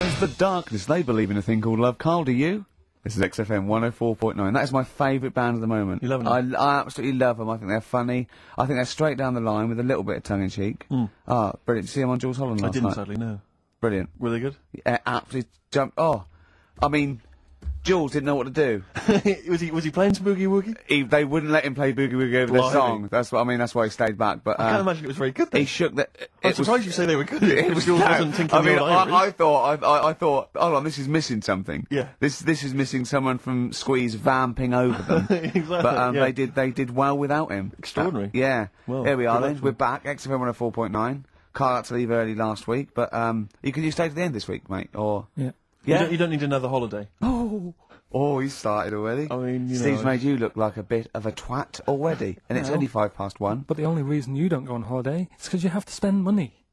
It's the darkness. They believe in a thing called love. Carl, do you? This is XFM 104.9. That is my favourite band at the moment. You love them? I absolutely love them. I think they're funny. I think they're straight down the line with a little bit of tongue-in-cheek. Ah, brilliant. Did you see them on Jules Holland last night? I didn't, sadly, no. Brilliant. Were they good? Yeah, absolutely jumped. Oh, I mean, Jules didn't know what to do. was he playing some Boogie Woogie? They wouldn't let him play Boogie Woogie over their song. That's what I mean. That's why he stayed back. But I can't imagine it was very good then. He shook the. I'm surprised you say they were good. Jules wasn't thinking the old Irish. I thought, hold on, this is missing something. Yeah. This is missing someone from Squeeze vamping over them. Exactly. But they did well without him. Extraordinary. Yeah. Well, here we are then. luck. We're back. XFM 104.9. Carl had to leave early last week, but you stay to the end this week, mate. Or yeah. You don't need another holiday. Oh, he's started already. I mean, Steve's made you look like a bit of a twat already, and it's only 1:05. But the only reason you don't go on holiday is because you have to spend money.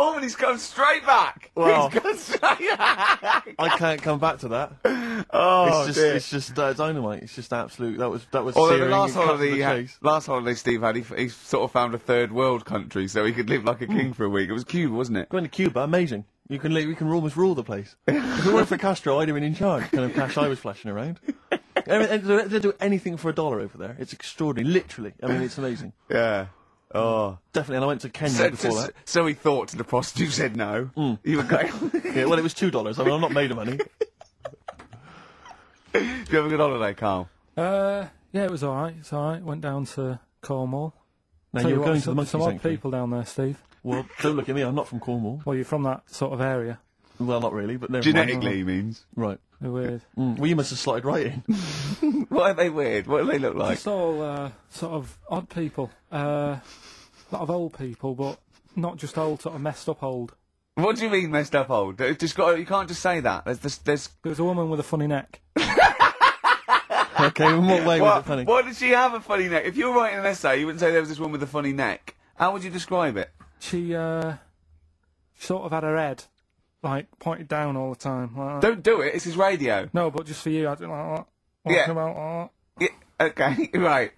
Oh, and he's come straight back. Well, He's gone straight back. I can't come back to that. Oh, it's just dynamite. It's just absolute. That was. Although searing the last and cut to holiday, the chase. last holiday Steve had, he sort of found a third world country so he could live like a king for a week. It was Cuba, wasn't it? Going to Cuba, amazing. You can almost rule the place. If it weren't for Castro, I'd have been in charge. Kind of cash I was flashing around. They do anything for $1 over there. It's extraordinary, literally. I mean, it's amazing. Yeah. Oh. Definitely, and I went to Kenya before that. So he thought to the prostitute said no. You were going. Yeah, well, it was $2. I mean, I'm not made of money. Did you have a good holiday, Carl? Yeah, it was alright. It's alright. Went down to Cornwall. Now, you were going to the monkey some odd sanctuary. people down there, Steve. Well, don't look at me. I'm not from Cornwall. Well, you're from that sort of area. Well, not really, but never Genetically, mind. he means. Right. They're weird. Well, you must have slotted right in. Why are they weird? What do they look like? Just all sort of odd people. A lot of old people, but not just old, sort of messed up old. What do you mean messed up old? You can't just say that. There's a woman with a funny neck. Okay, in what way was it funny? Why did she have a funny neck? If you were writing an essay, you wouldn't say there was this one with a funny neck. How would you describe it? She sort of had her head, like, pointed down all the time. Like that. Don't do it, it's his radio. No, but just for you, I did like that. Walking about Yeah, okay, right.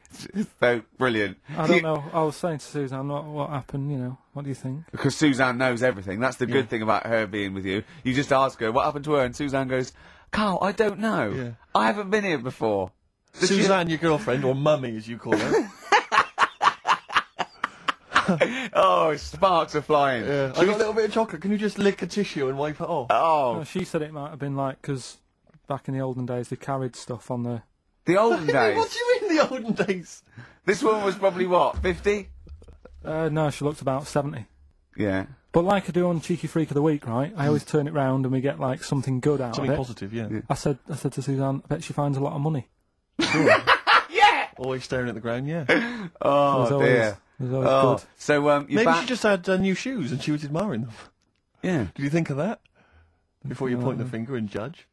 So, brilliant. I don't know. I was saying to Suzanne, what happened, you know. What do you think? Because Suzanne knows everything. That's the good thing about her being with you. You just ask her, what happened to her? And Suzanne goes, Carl, I don't know. Yeah. I haven't been here before. Suzanne, your girlfriend, or mummy, as you call her. Oh, sparks are flying. Yeah. I got a little bit of chocolate. Can you just lick a tissue and wipe it off? Oh. No, she said it might have been like, because back in the olden days, they carried stuff on the... The olden days? What do you mean the olden days? This woman was probably, what, 50? No, she looked about 70. Yeah. But like I do on Cheeky Freak of the Week, right? I always turn it round and we get, like, something good out Something of it. positive, yeah. I said to Suzanne, I bet she finds a lot of money. Yeah! Always staring at the ground, yeah. Oh, dear. It was always good. So, you're Maybe back... she just had new shoes and she was admiring them. Yeah. Did you think of that? Before you point the finger and judge?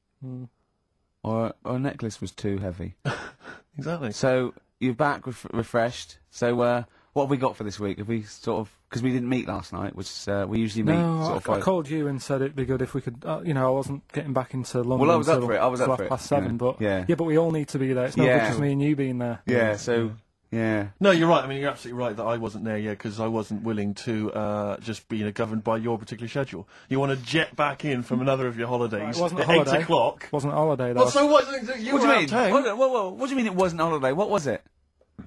Or a necklace was too heavy. Exactly. So, you're back refreshed. So, what have we got for this week? Have we sort of... Because we didn't meet last night, which we usually meet sort of... I called you and said it'd be good if we could... you know, I wasn't getting back into London Well, I was up until for it. I was up for it. 7:30, but... Yeah, but we all need to be there. It's not good just me and you being there. Yeah, so... Yeah. No, you're right. I mean, you're absolutely right that I wasn't there yet because I wasn't willing to just be governed by your particular schedule. You want to jet back in from another of your holidays It wasn't a at holiday. 8 o'clock. It wasn't a holiday, though. Well, so what? You What were do you out mean? of town. What do you mean it wasn't a holiday? What was it?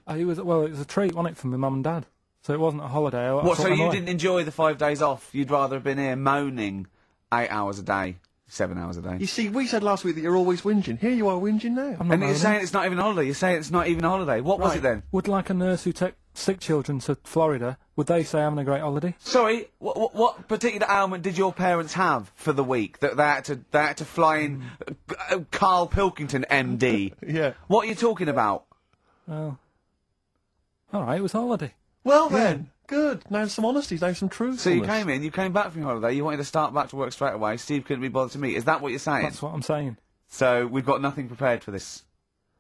It was a treat, wasn't it, for my mum and dad? So it wasn't a holiday. What, so you didn't enjoy the 5 days off? You'd rather have been here moaning 8 hours a day, 7 hours a day? You see, we said last week that you're always whinging. Here you are whinging now. I'm not And you're moaning. saying it's not even a holiday. You're saying it's not even a holiday. What was it then? Would like a nurse who take sick children to Florida, would they say having a great holiday? Sorry, what particular ailment did your parents have for the week that they had to fly in Karl Pilkington, MD? Yeah. What are you talking about? Well, all right, it was a holiday. Well then, good. Now some honesty, now some truth. So you came back from your holiday, you wanted to start back to work straight away, Steve couldn't be bothered to meet. Is that what you're saying? That's what I'm saying. So we've got nothing prepared for this.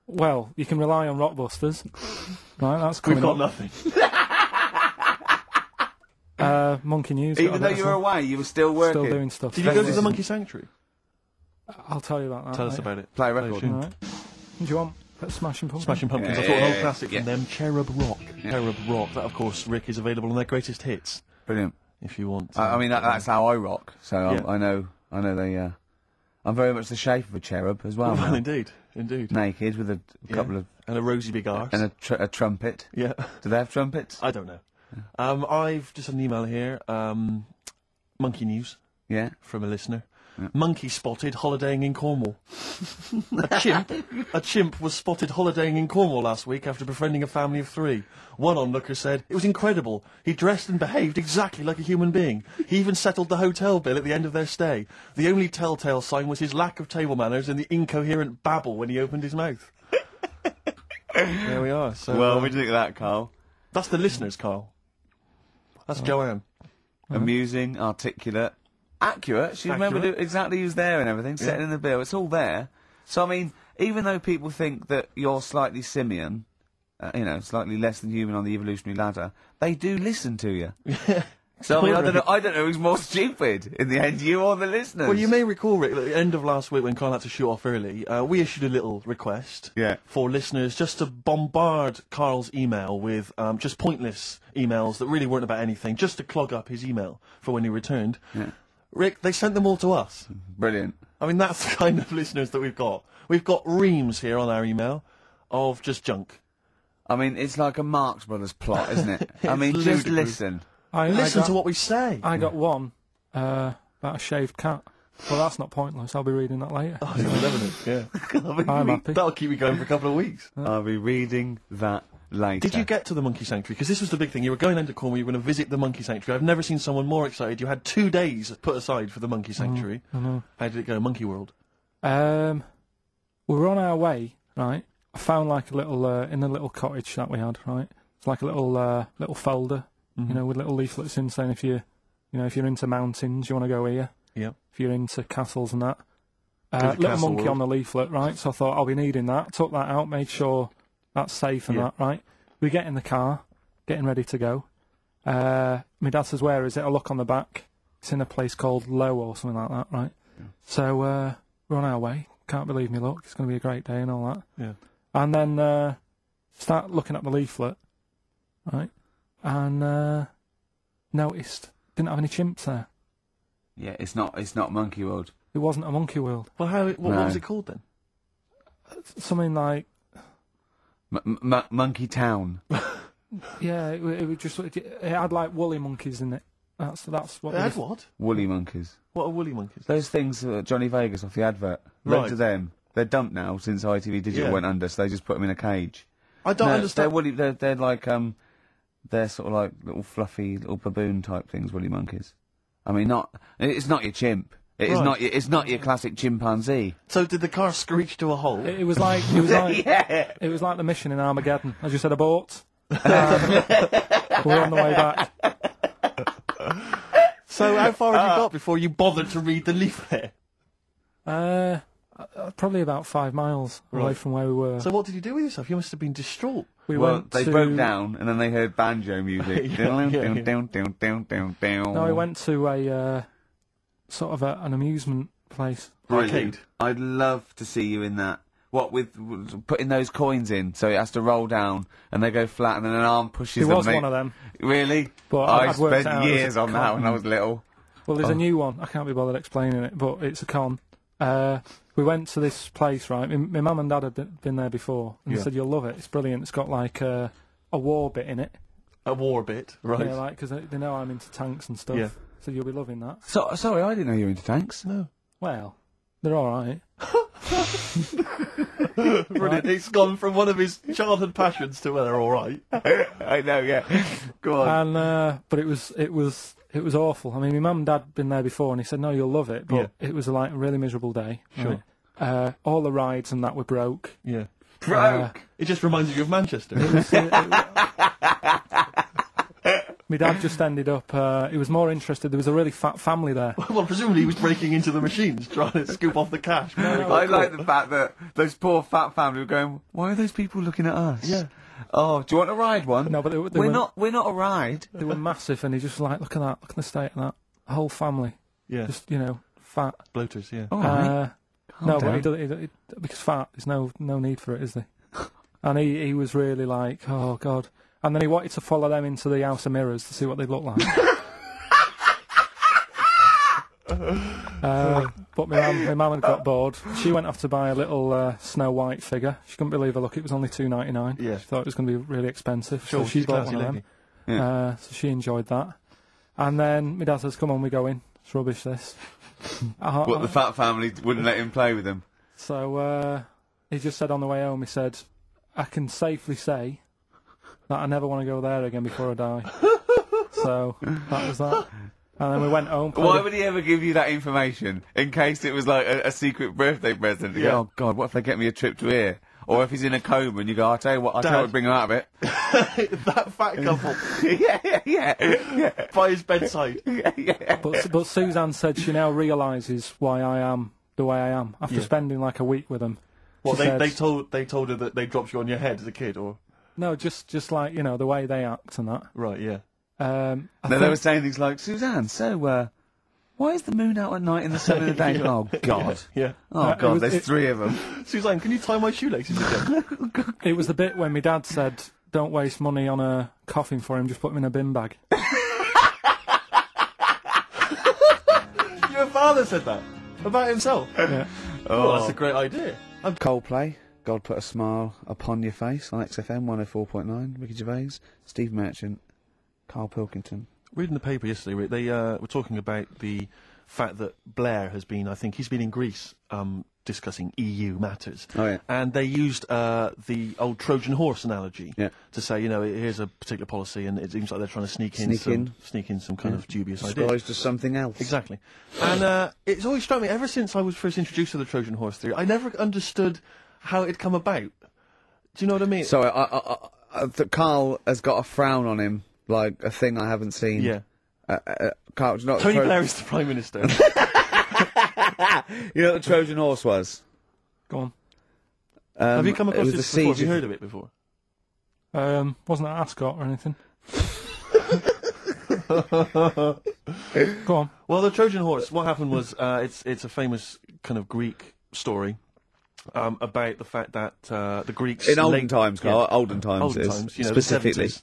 Well, you can rely on Rockbusters. Right, that's coming We've got up. nothing. Monkey News. Even though you were away, you were still working. Still doing stuff. Did you go to the Monkey Sanctuary? I'll tell you about that. Tell us later. about it. Play a record. All right. Do you want Smashing Pumpkins? Smashing Pumpkins. Yeah, I thought an old yeah, classic yeah. from them, Cherub Rock. Cherub Rock. That, of course, Rick, is available on their greatest hits. Brilliant. if you want. I mean, that's how I rock. So Yeah. I know they. I'm very much the shape of a cherub as well. Well, now. indeed. Naked with a couple of and a rosy big arse. and a trumpet. Yeah. Do they have trumpets? I don't know. I've just had an email here. Monkey news Yeah. from a listener. Monkey spotted holidaying in Cornwall. A chimp was spotted holidaying in Cornwall last week after befriending a family of 3. One onlooker said, "It was incredible. He dressed and behaved exactly like a human being. He even settled the hotel bill at the end of their stay. The only telltale sign was his lack of table manners and the incoherent babble when he opened his mouth." There we are. So, Well, what do you think of that, Carl? that's the listeners, Carl. That's Joanne. Amusing, articulate, accurate. She remembered exactly who's there and everything, setting in the bill. It's all there. So, I mean, even though people think that you're slightly simian, slightly less than human on the evolutionary ladder, they do listen to you. So, I mean, I don't know who's more stupid in the end, you or the listeners. Well, you may recall, Rick, at the end of last week when Carl had to shoot off early, we issued a little request for listeners just to bombard Carl's email with just pointless emails that really weren't about anything, just to clog up his email for when he returned. Yeah. Rick, they sent them all to us. Brilliant. I mean, that's the kind of listeners that we've got. We've got reams here on our email of just junk. I mean, it's like a Marx Brothers plot, isn't it? I mean, It's just ludicrous. listen. Listen to what we say. I got one about a shaved cat. Well, that's not pointless. I'll be reading that later. Oh, you're loving it, yeah. I'm happy. That'll keep you going for a couple of weeks. I'll be reading that later. Did you get to the monkey sanctuary? Because this was the big thing. You were going into Cornwall, you were going to visit the monkey sanctuary. I've never seen someone more excited. You had 2 days put aside for the monkey sanctuary. I know. How did it go, Monkey World? We were on our way, right? I found like a little in the little cottage that we had, right? It's like a little folder, with little leaflets in saying if you're into mountains, you want to go here. Yeah. If you're into castles and that. the Little castle monkey world. on the leaflet, right? So I thought I'll be needing that. Took that out, made sure that's safe and that, right? We get in the car, getting ready to go. My dad says, "Where is it?" I look on the back. It's in a place called Low or something like that, right? Yeah. So we're on our way. Can't believe me luck. It's going to be a great day and all that. Yeah. And then start looking at the leaflet, right? And noticed didn't have any chimps there. Yeah, it's not Monkey World. It wasn't a monkey world. Well, what was it called then? Something like Monkey Town. yeah, it was just it had like woolly monkeys in it. That's what. It had what? Woolly monkeys. What are woolly monkeys? Those things, Johnny Vegas off the advert. Right. Look to them. They're dumped now since ITV Digital went under, so they just put them in a cage. I don't They're understand. woolly. They're like they're sort of like little fluffy little baboon type things. Woolly monkeys. I mean, it's not your chimp. It's not your classic chimpanzee. So did the car screech to a halt? It was like it was like the mission in Armageddon. I just said abort. We're on the way back. So how far had you got before you bothered to read the leaflet? Probably about 5 miles away from where we were. So what did you do with yourself? You must have been distraught. We Well, went they to, broke down and then they heard banjo music. Yeah. No, we went to a sort of an amusement place. Arcade. I'd love to see you in that. What with putting those coins in, so it has to roll down and they go flat, and then an arm pushes It them. was one of them. Really? But I I'd worked spent out it was years a on that con. when I was little. Well, there's a new one. I can't be bothered explaining it, but it's a con. We went to this place, right? My mum and dad had been there before, and they said, "You'll love it. It's brilliant. It's got like a war bit in it." A war bit, right? Yeah, like because they know I'm into tanks and stuff. Yeah. So you'll be loving that. So, sorry, I didn't know you were into tanks. No. Well, they're all right. Brilliant. It's gone from one of his childhood passions to, well, they're all right. I know, yeah. Go on. And but it was awful. I mean, my mum and dad had been there before, and he said, "No, you'll love it." But it was like a really miserable day. Sure. Right? All the rides and that were broke. Yeah. Broke! It just reminds you of Manchester. My dad just ended up. He was more interested. There was a really fat family there. Well, presumably he was breaking into the machines, trying to scoop off the cash. I like the fact that those poor fat family were going, why are those people looking at us? Yeah. Oh, do you want to ride one? No, but we're not a ride. They were massive, and he just like, look at that, look at the state of that. The whole family, Yeah. just fat. Bloaters, yeah. All right. No, down. but because fat, there's no need for it, is there? And he was really like, oh god. And then he wanted to follow them into the House of Mirrors to see what they look like. But my mum had got bored. She went off to buy a little Snow White figure. She couldn't believe her luck. It was only $2.99. Yeah. She thought it was going to be really expensive. Sure, so she she's bought classy one of lady. them. So she enjoyed that. And then my dad says, "Come on, we go in. It's rubbish, this." What, the fat family wouldn't let him play with him? So he just said on the way home, he said, "I can safely say that I never want to go there again before I die." So that was that. And then we went home. Why would he ever give you that information? In case it was like a secret birthday present? You go, oh God, what if they get me a trip to here? Or if he's in a coma and you go, I'll tell you what, bring him out of it. That fat couple. yeah. By his bedside. Yeah. But Suzanne said she now realises why I am the way I am after spending like a week with them. Well, they told her that they dropped you on your head as a kid, or no, just like the way they act and that. right, yeah. They were saying things like, Suzanne, so why is the moon out at night and the sun in the day? Oh God. Yeah. Oh God, there's three of them. Suzanne, can you tie my shoelaces again? It was the bit when my dad said, "Don't waste money on a coffin for him, just put him in a bin bag." Your father said that about himself. Yeah. Oh, that's a great idea. Coldplay, God Put a Smile Upon Your Face on XFM 104.9. Ricky Gervais, Steve Merchant, Karl Pilkington. Reading the paper yesterday, they were talking about the fact that Blair has been, I think, he's been in Greece discussing EU matters. Oh, yeah. And they used the old Trojan horse analogy to say, here's a particular policy and it seems like they're trying to sneak in some kind of dubious idea. Disguised as something else. Exactly. And it's always struck me, ever since I was first introduced to the Trojan horse theory, I never understood how it had come about. Do you know what I mean? So, Karl has got a frown on him. Like a thing I haven't seen. Yeah. Karl, not Tony Blair is the Prime Minister. You know what the Trojan horse was? Go on. Have you come across it was this the before? siege Have you heard of it before? Wasn't an ascot or anything. Go on. Well, the Trojan horse, what happened was, it's a famous kind of Greek story about the fact that the Greeks... In olden times, Karl. Olden times, specifically. The 70s.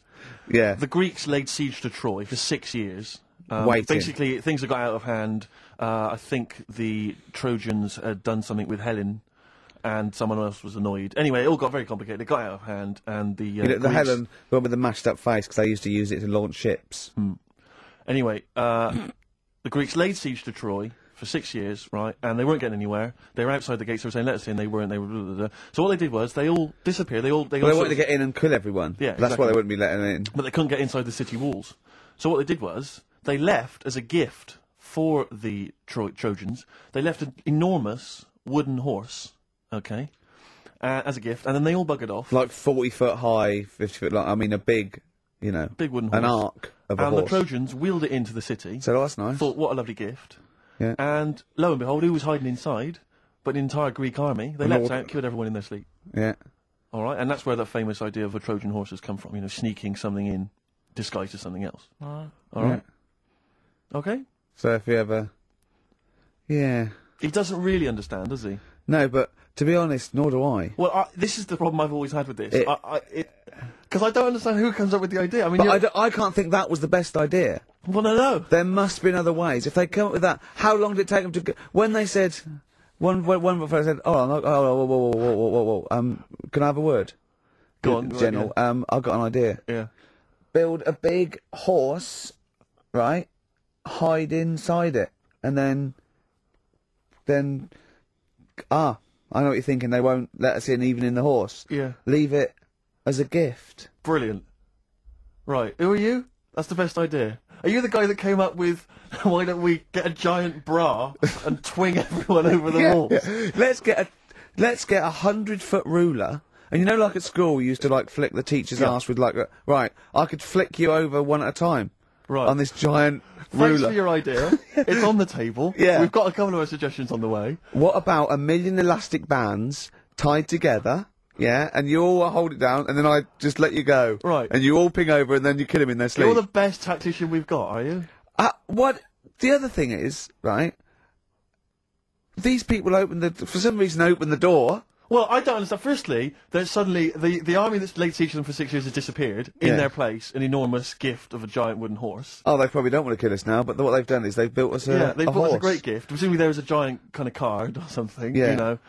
Yeah. The Greeks laid siege to Troy for 6 years. Waiting. Basically, things had got out of hand. I think the Trojans had done something with Helen, and someone else was annoyed. Anyway, it all got very complicated. It got out of hand, and the the Greeks... Helen, the one with the mashed up face, because they used to use it to launch ships. Anyway, the Greeks laid siege to Troy for 6 years, right? And they weren't getting anywhere. They were outside the gates. They were saying, "Let us in." They weren't. They were. Blah, blah, blah. So what they did was they all disappeared. They wanted to get in and kill everyone. Yeah, That's why they wouldn't be letting them in. But they couldn't get inside the city walls. So what they did was they left as a gift for the Trojans. They left an enormous wooden horse, okay, as a gift, and then they all buggered off. Like 40 foot high, 50 foot long. I mean, a big, big wooden horse. an arc of a and horse. the Trojans wheeled it into the city. So that's nice. Thought, what a lovely gift. Yeah. And lo and behold, who was hiding inside? But the entire Greek army. They leapt out, killed everyone in their sleep. Yeah. All right, and that's where that famous idea of a Trojan horse has come from. Sneaking something in, disguised as something else. All right. Okay. So if you ever, he doesn't really understand, does he? No, but to be honest, nor do I. Well, this is the problem I've always had with this. Because I don't understand who comes up with the idea. I mean, I can't think that was the best idea. Well, no. There must have been other ways. If they come up with that, how long did it take them to? When they said, one fellow said, whoa, can I have a word? Go on, General. Yeah. I've got an idea. Yeah. Build a big horse, right? Hide inside it, and then, I know what you're thinking. They won't let us in, even in the horse. Yeah. Leave it as a gift. Brilliant. Right. Who are you? That's the best idea. Are you the guy that came up with, why don't we get a giant bra and twing everyone over the wall? Yeah. Let's get a 100-foot ruler. And like at school, we used to flick the teacher's ass with right, I could flick you over one at a time. Right. On this giant ruler. Thanks for your idea. It's on the table. Yeah. We've got a couple of suggestions on the way. What about 1 million elastic bands tied together? Yeah, and you all hold it down, and then I just let you go. Right. And you all ping over, and then you kill him in their sleep. You're the best tactician we've got, are you? What? The other thing is, right, these people for some reason open the door, Well, I don't understand. Firstly, there's suddenly the army that's laid siege to them for 6 years has disappeared. In their place, an enormous gift of a giant wooden horse. Oh, they probably don't want to kill us now, but what they've done is they've built us a they've a bought us horse. a great gift. Presumably there was a giant kind of card or something. Yeah. You know,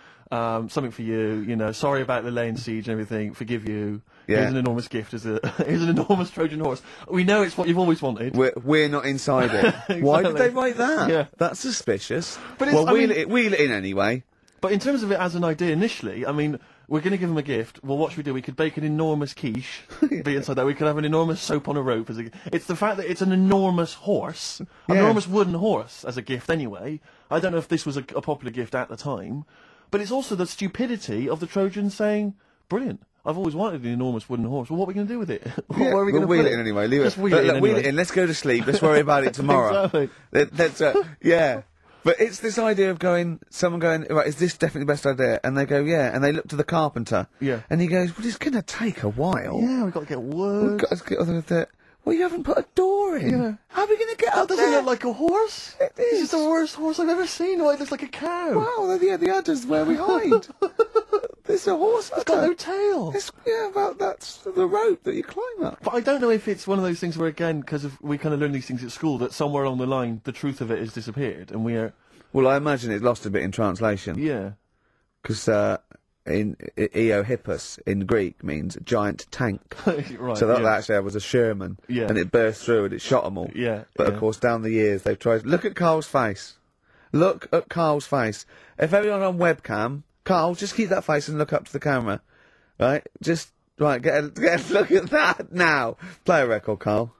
something for you. Sorry about the laying siege and everything. Forgive you. Yeah. Here's an enormous gift. Here's an enormous Trojan horse. We know it's what you've always wanted. We're not inside it. Exactly. Why did they write that? Yeah. That's suspicious. But it's- well, I mean- wheel it in anyway. But in terms of it as an idea initially, I mean, we're going to give them a gift. Well, what should we do? We could bake an enormous quiche, be inside that. We could have an enormous soap on a rope. It's the fact that it's an enormous horse, an enormous wooden horse as a gift anyway. I don't know if this was a popular gift at the time, but it's also the stupidity of the Trojans saying, brilliant. I've always wanted an enormous wooden horse. Well, what are we going to do with it? Where are we going to wheel put it in anyway. Leave Just it. wheel it in Wheel anyway. it in. Let's go to sleep. Let's worry about it tomorrow. Exactly. Yeah. But it's this idea of someone going, right, is this definitely the best idea? And they go, yeah. And they look to the carpenter. Yeah. And he goes, well, it's going to take a while. Yeah, we've got to get We've wood. got to get on with it. Well, you haven't put a door in. Yeah. How are we going to get That up doesn't there? look like a horse. It is. It's the worst horse I've ever seen. It looks like a cow. Wow, the udder's where we hide. There's a horse. It's got no tail. That's the rope that you climb up. But I don't know if it's one of those things where, again, because we kind of learn these things at school, that somewhere along the line the truth of it has disappeared, and we are. Well, I imagine it lost a bit in translation. Yeah. Because in Eohippus in Greek means giant tank. Right. So that yeah. actually was a Sherman. Yeah. And it burst through and it shot them all. Yeah, But yeah. of course, down the years, they've tried. Look at Carl's face. Look at Carl's face. If everyone on webcam, Carl, just keep that face and look up to the camera. Right? Just, right, get a look at that now. Play a record, Carl.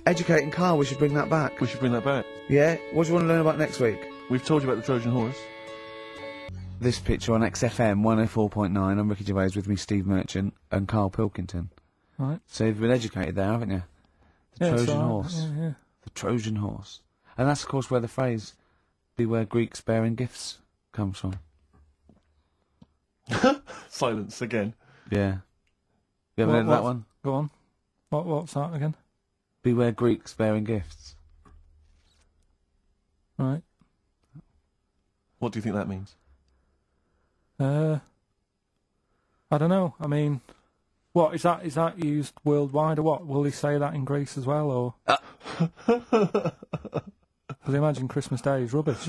Educating Carl, we should bring that back. We should bring that back. Yeah? What do you want to learn about next week? We've told you about the Trojan horse. This picture on XFM 104.9. I'm Ricky Gervais, with me Steve Merchant and Karl Pilkington. Right. So you've been educated there, haven't you? The Yeah, Trojan it's all right. horse. Yeah. The Trojan horse. And that's, of course, where the phrase, beware Greeks bearing gifts, comes from. Silence again. Yeah. You ever heard of that one? Go on. What's that again? Beware Greeks bearing gifts. Right. What do you think that means? I don't know. I mean, what is that? Is that used worldwide or what? Will they say that in Greece as well, or? Because I imagine Christmas Day is rubbish.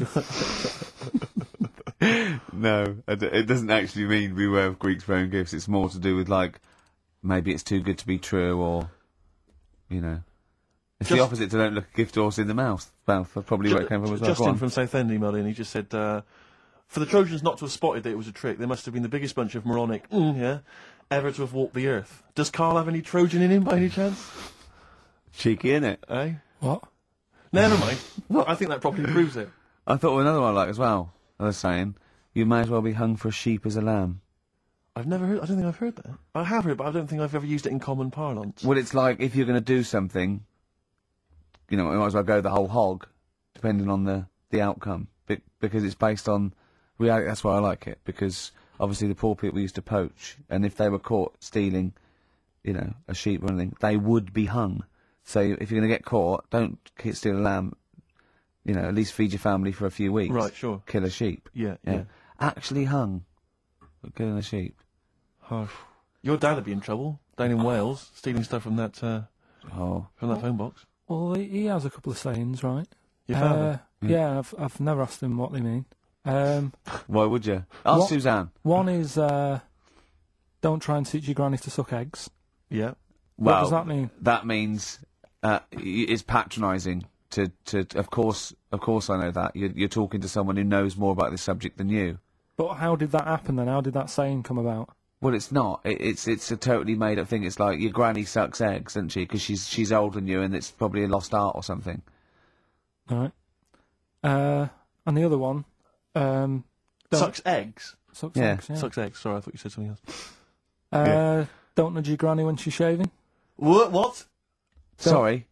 No, it doesn't actually mean beware of Greeks bearing gifts. It's more to do with, like, maybe it's too good to be true, or, you know. It's the opposite to don't look a gift horse in the mouth. That's probably where it came from as well. Go Justin on. from Southend emailed in. He just said, for the Trojans not to have spotted that it was a trick, they must have been the biggest bunch of moronic, ever to have walked the earth. Does Karl have any Trojan in him by any chance? Cheeky, innit? Eh? What? Never mind. Well, I think that probably proves it. I thought of another one I like as well. I was saying, you may as well be hung for a sheep as a lamb. I've never heard. I don't think I've heard that. I have heard, but I don't think I've ever used it in common parlance. Well, it's like if you're going to do something, you know, you might as well go the whole hog, depending on the outcome, because it's based on reality. That's why I like it, because obviously the poor people used to poach, and if they were caught stealing, you know, a sheep or anything, they would be hung. So if you're going to get caught, don't steal a lamb. You know, at least feed your family for a few weeks. Right, sure. Kill a sheep. Yeah. Actually hung for killing a sheep. Oh. Your dad would be in trouble down in Wales, stealing stuff from that Oh. from that phone box. Well, he has a couple of sayings, right? Your father. Yeah, I've never asked him what they mean. Why would you? Ask What- Suzanne. One is don't try and teach your granny to suck eggs. Yeah. What does that mean? That means it's patronising. Of course I know that. You're talking to someone who knows more about this subject than you. But how did that happen then? How did that saying come about? Well, it's not. It's a totally made up thing. It's like your granny sucks eggs, doesn't she? Because she's older than you, and it's probably a lost art or something. All right. And the other one, don't- Sucks eggs. sucks Yeah. eggs. Yeah. Sucks eggs. Sorry, I thought you said something else. Don't nudge your granny when she's shaving. What? Sorry.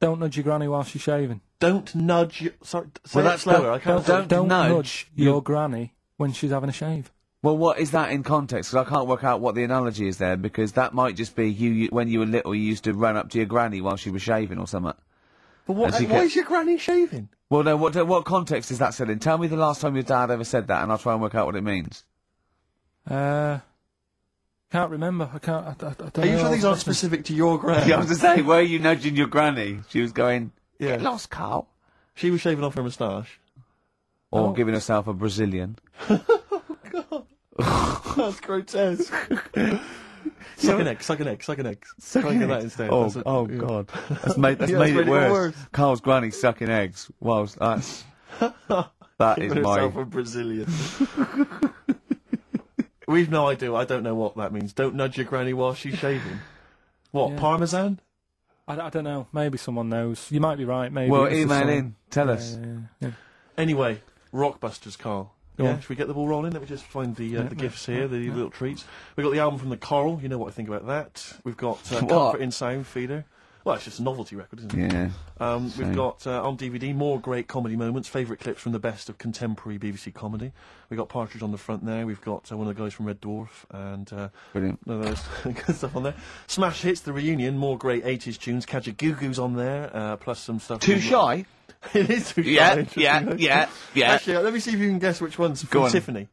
Don't nudge your granny while she's shaving. Don't nudge. Sorry. Say Well, it that's slower. I can't. Don't nudge your granny when she's having a shave. Well, what is that in context? Because I can't work out what the analogy is there, because that might just be you when you were little, you used to run up to your granny while she was shaving or something. But what? As you Why get- is your granny shaving? Well, no, what context is that said in? Tell me the last time your dad ever said that, and I'll try and work out what it means. Can't remember. I can't. I don't Are you know. sure these aren't specific to your granny? Yeah, I was to say, were you nudging your granny? She was going, Yeah. get lost, Carl. She was shaving off her moustache. Or giving herself a Brazilian. That's grotesque. Suck an egg, suck an egg, suck an egg. Sucking that instead. Oh, God. That's made Yeah, it made it worse. worse. Carl's granny sucking eggs. Whilst that's... That is Giving my... herself a Brazilian. We've no idea. I don't know what that means. Don't nudge your granny while she's shaving. What, Yeah. Parmesan? I don't know. Maybe someone knows. You might be right. Maybe. Well, it's just email someone- in. Tell us. Yeah. Anyway, Rockbusters, Carl. Go Yeah, on. should we get the ball rolling? Let me just find the gifts here, the little treats. We've got the album from the Coral, you know what I think about that. We've got Comfort in Sound Feeder. Well, it's just a novelty record, isn't it? Yeah. We've got, on DVD, more great comedy moments, favourite clips from the best of contemporary BBC comedy. We've got Partridge on the front there. We've got one of the guys from Red Dwarf, and Brilliant. none of those good stuff on there. Smash Hits, the reunion, more great 80s tunes. Kajagoogoo's on there, plus some stuff. Too shy? It is too shy. Yeah. Actually, let me see if you can guess which one's Go from on. Tiffany.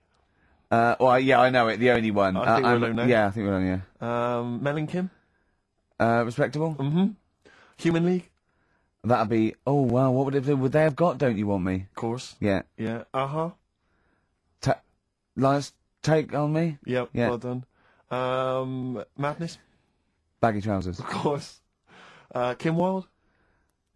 Well, yeah, I know it. The only one. I think we're alone now. Yeah, I think we're alone, yeah. Mel and Kim. Respectable? Mm-hmm. Human League. That'd be... Oh, wow, what would it be? Would they have got Don't You Want Me? Of course. Yeah. Yeah. Last Take On Me? Yep. Yeah. Well done. Madness. Baggy Trousers. Of course. Kim Wilde.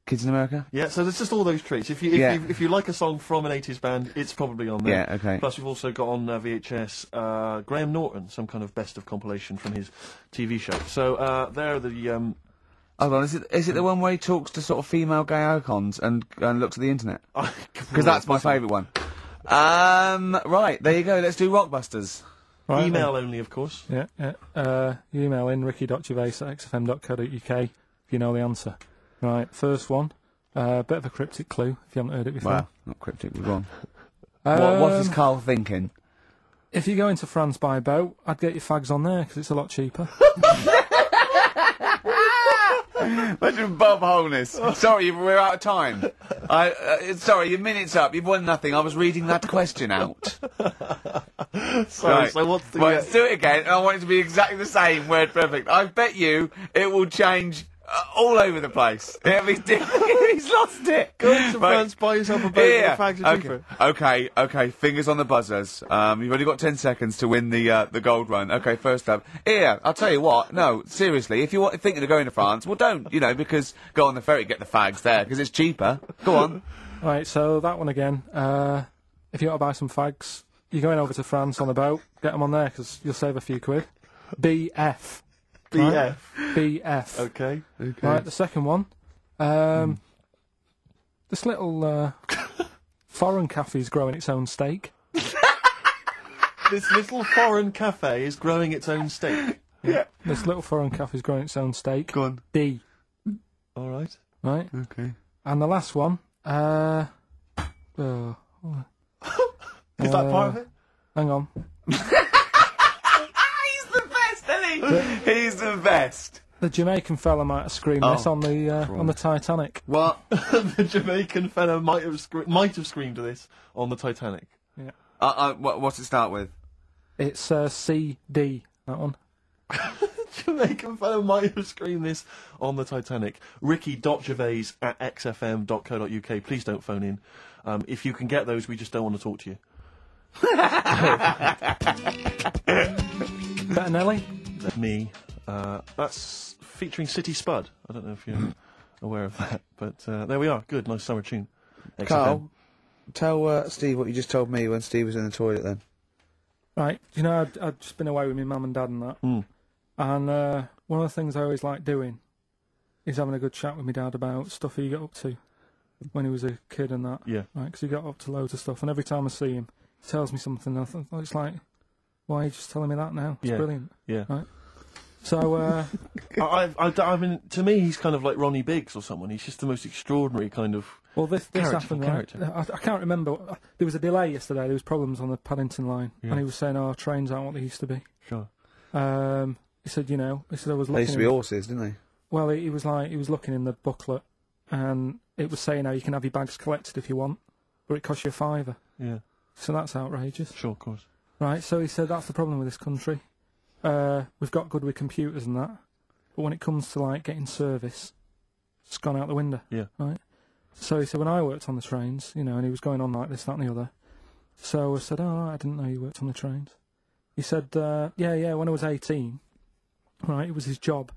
Kids in America? Yeah. So there's just all those treats. If you like a song from an 80s band, it's probably on there. Yeah, okay. Plus, we've also got on VHS Graham Norton, some kind of best of compilation from his TV show. So there are the. Hold on, is it the one where he talks to sort of female gay icons and looks at the internet? Because that's my favourite one. Right, there you go. Let's do Rockbusters. Right, Email only, of course. Yeah. You email in ricky.gervais@xfm.co.uk if you know the answer. Right, first one. Bit of a cryptic clue if you haven't heard it before. Well, not cryptic, we've gone. What is Carl thinking? If you go into France by boat, I'd get your fags on there because it's a lot cheaper. Imagine Bob Holness. Sorry, we're out of time. Sorry, your minute's up. You've won nothing. I was reading that question out. Sorry, Right. so what's the... Right, let's do it again, and I want it to be exactly the same, word perfect. I bet you it will change all over the place. It'll be different. He's lost it. Go to France, buy yourself a boat Yeah. and the fags are cheaper. Okay, fingers on the buzzers. You've only got 10 seconds to win the gold run. Okay, first up. Here, I'll tell you what, no, seriously, if you're thinking of going to France, well don't, because go on the ferry, get the fags there, because it's cheaper. Go on. Right, so that one again. If you want to buy some fags, you're going over to France on a boat, get them on there because you'll save a few quid. BF. BF. Right? BF. Okay. Right, the second one. This little foreign cafe's growing its own steak. This little foreign cafe is growing its own steak. Yeah. This little foreign cafe's growing its own steak. Go on. D. All right. Right? Okay. And the last one. Is that part of it? Hang on. He's the best, isn't he? He's the best. The Jamaican fella might have screamed this on the Titanic. What? The Jamaican fella might have screamed this on the Titanic. Yeah. What's it start with? It's CD, that one. Jamaican fellow might have screamed this on the Titanic. Ricky.gervais@xfm.co.uk. Please don't phone in. If you can get those, we just don't want to talk to you. Bettinelli? Me. That's featuring City Spud. I don't know if you're aware of that, but there we are. Good, nice summer tune. XFM. Carl, tell Steve what you just told me when Steve was in the toilet then. Right, I'd just been away with my mum and dad and that. And one of the things I always like doing is having a good chat with my dad about stuff he got up to when he was a kid and that. Yeah. Right, because he got up to loads of stuff, and every time I see him, he tells me something, and I think, it's like, why are you just telling me that now? It's brilliant. Yeah. Right. So, I mean, to me, he's kind of like Ronnie Biggs or someone. He's just the most extraordinary kind of. well, this happened, right? character. I can't remember. There was a delay yesterday. There was problems on the Paddington line, Yeah. and he was saying, "Oh, trains aren't what they used to be." Sure. He said, I was looking. They used to be horses, didn't they? Well, he was looking in the booklet, and it was saying how you can have your bags collected if you want, but it costs you £5. Yeah. So that's outrageous. Sure, of course. Right, so he said, that's the problem with this country. We've got good with computers and that, but when it comes to, like, getting service, it's gone out the window. Yeah. Right? So he said, when I worked on the trains, you know, and he was going on like this, that and the other, so I said, oh, I didn't know you worked on the trains. He said, yeah, when I was 18, right, it was his job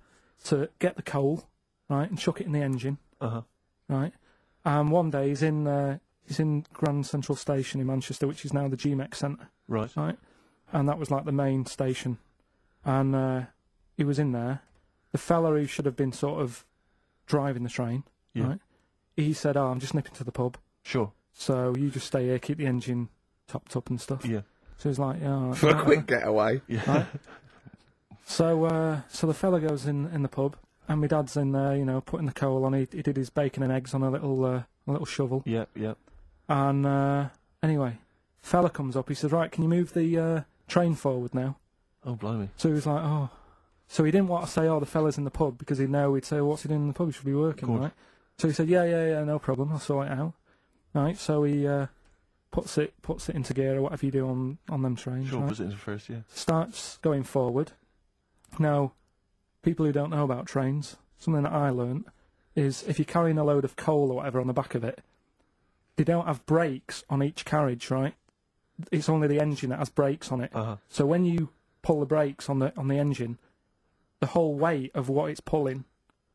to get the coal, right, and chuck it in the engine, right, and one day he's in Grand Central Station in Manchester, which is now the GMEX Centre, Right. and that was like the main station, and he was in there. The fella who should have been sort of driving the train, right, he said, oh, I'm just nipping to the pub. Sure. So you just stay here, keep the engine topped up and stuff. Yeah. So he's like, yeah. For a quick getaway. Yeah. Right? So the fella goes in the pub, and my dad's in there, you know, putting the coal on. He did his bacon and eggs on a little shovel. Yeah. And anyway, fella comes up. He says, right, can you move the train forward now? Oh, blimey. So he was like, oh. So he didn't want to say, oh, the fella's in the pub, because he'd know he'd say, what's he doing in the pub? He should be working, right? So he said, yeah, no problem. I'll sort it out. Right, so he puts it into gear or whatever you do on them trains. Sure, right? puts it into first, yeah. Starts going forward. Now, people who don't know about trains, something that I learnt is if you're carrying a load of coal or whatever on the back of it, they don't have brakes on each carriage, right? It's only the engine that has brakes on it. So when you pull the brakes on the engine, the whole weight of what it's pulling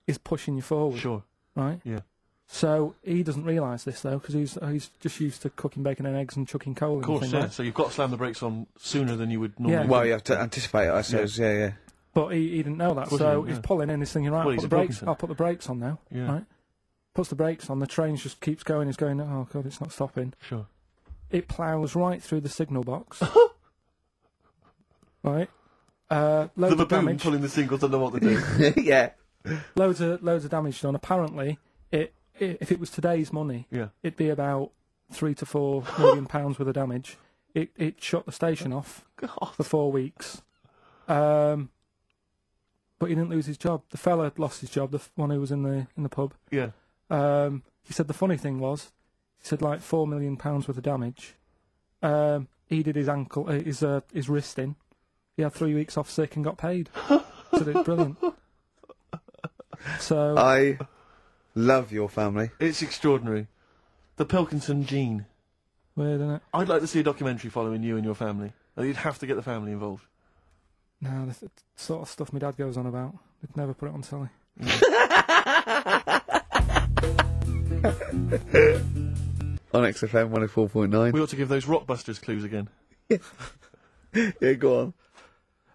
is pushing you forward. Sure. Right? Yeah. So he doesn't realise this, though, because he's just used to cooking bacon and eggs and chucking coal in. Of course, the thing, yeah. right? So you've got to slam the brakes on sooner than you would normally. Yeah. Well, you have to anticipate it, I suppose. Yeah. But he didn't know that, course so he he's didn't, pulling in, he's thinking, right, Well, I'll he's put the brakes on now. Yeah. Right? Puts the brakes on, the train just keeps going, he's going, oh god, it's not stopping. Sure. It ploughs right through the signal box. Right? Loads The of baboon damage. pulling the signals don't know what to do. Yeah. Loads of damage done. Apparently, if it was today's money, Yeah. it'd be about £3 to £4 million worth of damage. It shut the station off for 4 weeks. But he didn't lose his job. The fella lost his job, the one who was in the pub. Yeah. He said the funny thing was, he said like £4 million worth of damage. He did his ankle, his wrist in. He had 3 weeks off sick and got paid. So it's brilliant. So I love your family. It's extraordinary. The Pilkington gene. weird, isn't it? I'd like to see a documentary following you and your family. You'd have to get the family involved. No, the sort of stuff my dad goes on about. We'd never put it on telly. On XFM 104.9. We ought to give those Rockbusters clues again. Yeah, go on.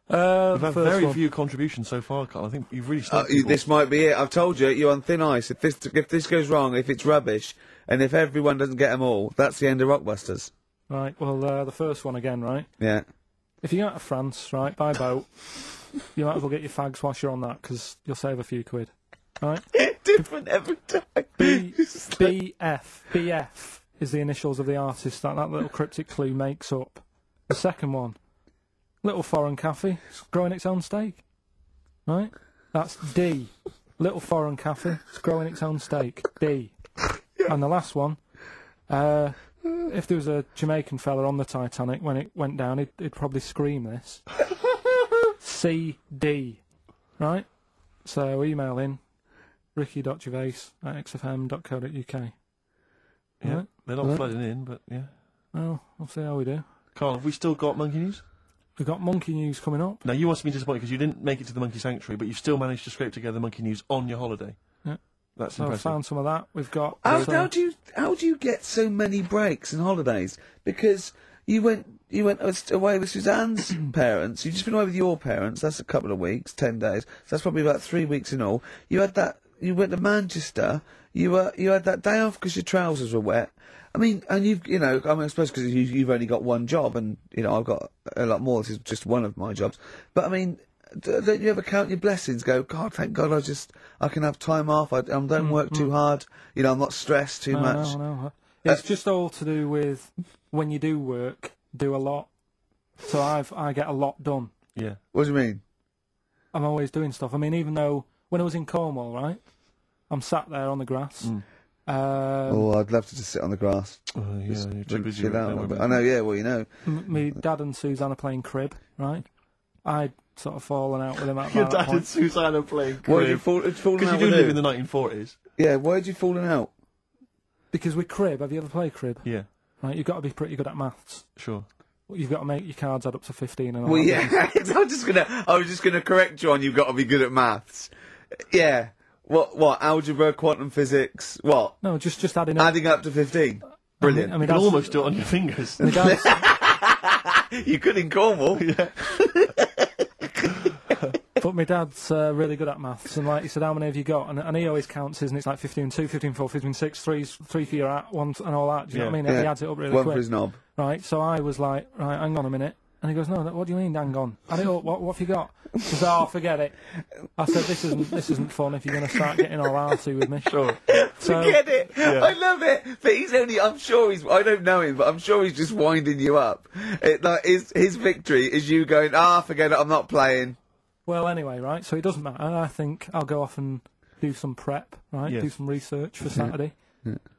We've had very one. few contributions so far, Carl. I think you've really stuck people. This might be it. I've told you, you're on thin ice. If this goes wrong, if it's rubbish, and if everyone doesn't get them all, that's the end of Rockbusters. Right, well, the first one again, right? Yeah. If you go out to France, right, by boat, you might as well get your fags whilst you're on that, because you'll save a few quid. Right? Different every time. BF is the initials of the artist that little cryptic clue makes up. The second one, Little Foreign Cafe, it's growing its own steak. Right? That's D. Little Foreign Cafe, it's growing its own steak. D. And the last one, if there was a Jamaican fella on the Titanic when it went down, he'd probably scream this. CD. Right? So email in ricky.gervais@xfm.co.uk. Yeah, Right? they're not flooding in, but yeah. Well, we'll see how we do. Carl, have we still got monkey news? We've got monkey news coming up. Now, you must be disappointed because you didn't make it to the monkey sanctuary, but you've still managed to scrape together monkey news on your holiday. Yeah. That's So I've impressive. found some of that. We've got... How do you get so many breaks and holidays? Because you went away with Suzanne's parents. You've just been away with your parents. That's a couple of weeks, 10 days. So that's probably about 3 weeks in all. You had that. You went to Manchester. You had that day off because your trousers were wet. I mean, and I suppose because you've only got one job, and I've got a lot more. This is just one of my jobs. But I mean, don't you ever count your blessings? Go, God, thank God, I can have time off. I don't work too hard. I'm not stressed too much. No. It's just all to do with when you do work, do a lot. So I get a lot done. Yeah. What do you mean? I'm always doing stuff. I mean, even though when I was in Cornwall, right, I'm sat there on the grass. Oh, I'd love to just sit on the grass. Yeah, Just you're too busy. chill Don't out. worry But about I know, yeah, well, you know. Me dad and Suzanne are playing crib, right? I'd sort of fallen out with him at Your that dad point. and Susanna playing Why did you crib. fallen Because out you do with live who? in the 1940s. Yeah, why did you fallen out? Because with crib, have you ever played crib? Yeah, Right, you've got to be pretty good at maths. sure. You've got to make your cards add up to 15 and all Well, that. yeah, I was just gonna correct you on you've got to be good at maths. Yeah. What, algebra, quantum physics, what? No, just adding up. Adding up to 15. Brilliant. I mean, You can almost do it on your fingers. my dad's, You could in Cornwall. but my dad's really good at maths, and like he said, how many have you got? And he always counts his, and it's like 15 2, 15 4, 15 6, 3 for your at, 1 and all that. Do you know what I mean? Yeah. He adds it up really One quick. for his knob. Right, so I was like, right, hang on a minute. And he goes, no, what do you mean, hang on? Add it up, what have you got? He says, oh, forget it. I said, this isn't fun if you're going to start getting all arsey with me. Sure. So, Forget it. Yeah. I love it. But I don't know him, but I'm sure he's just winding you up. His victory is you going, forget it, I'm not playing. well, anyway, right, so it doesn't matter. I think I'll go off and do some prep, right, Yes. do some research for Saturday.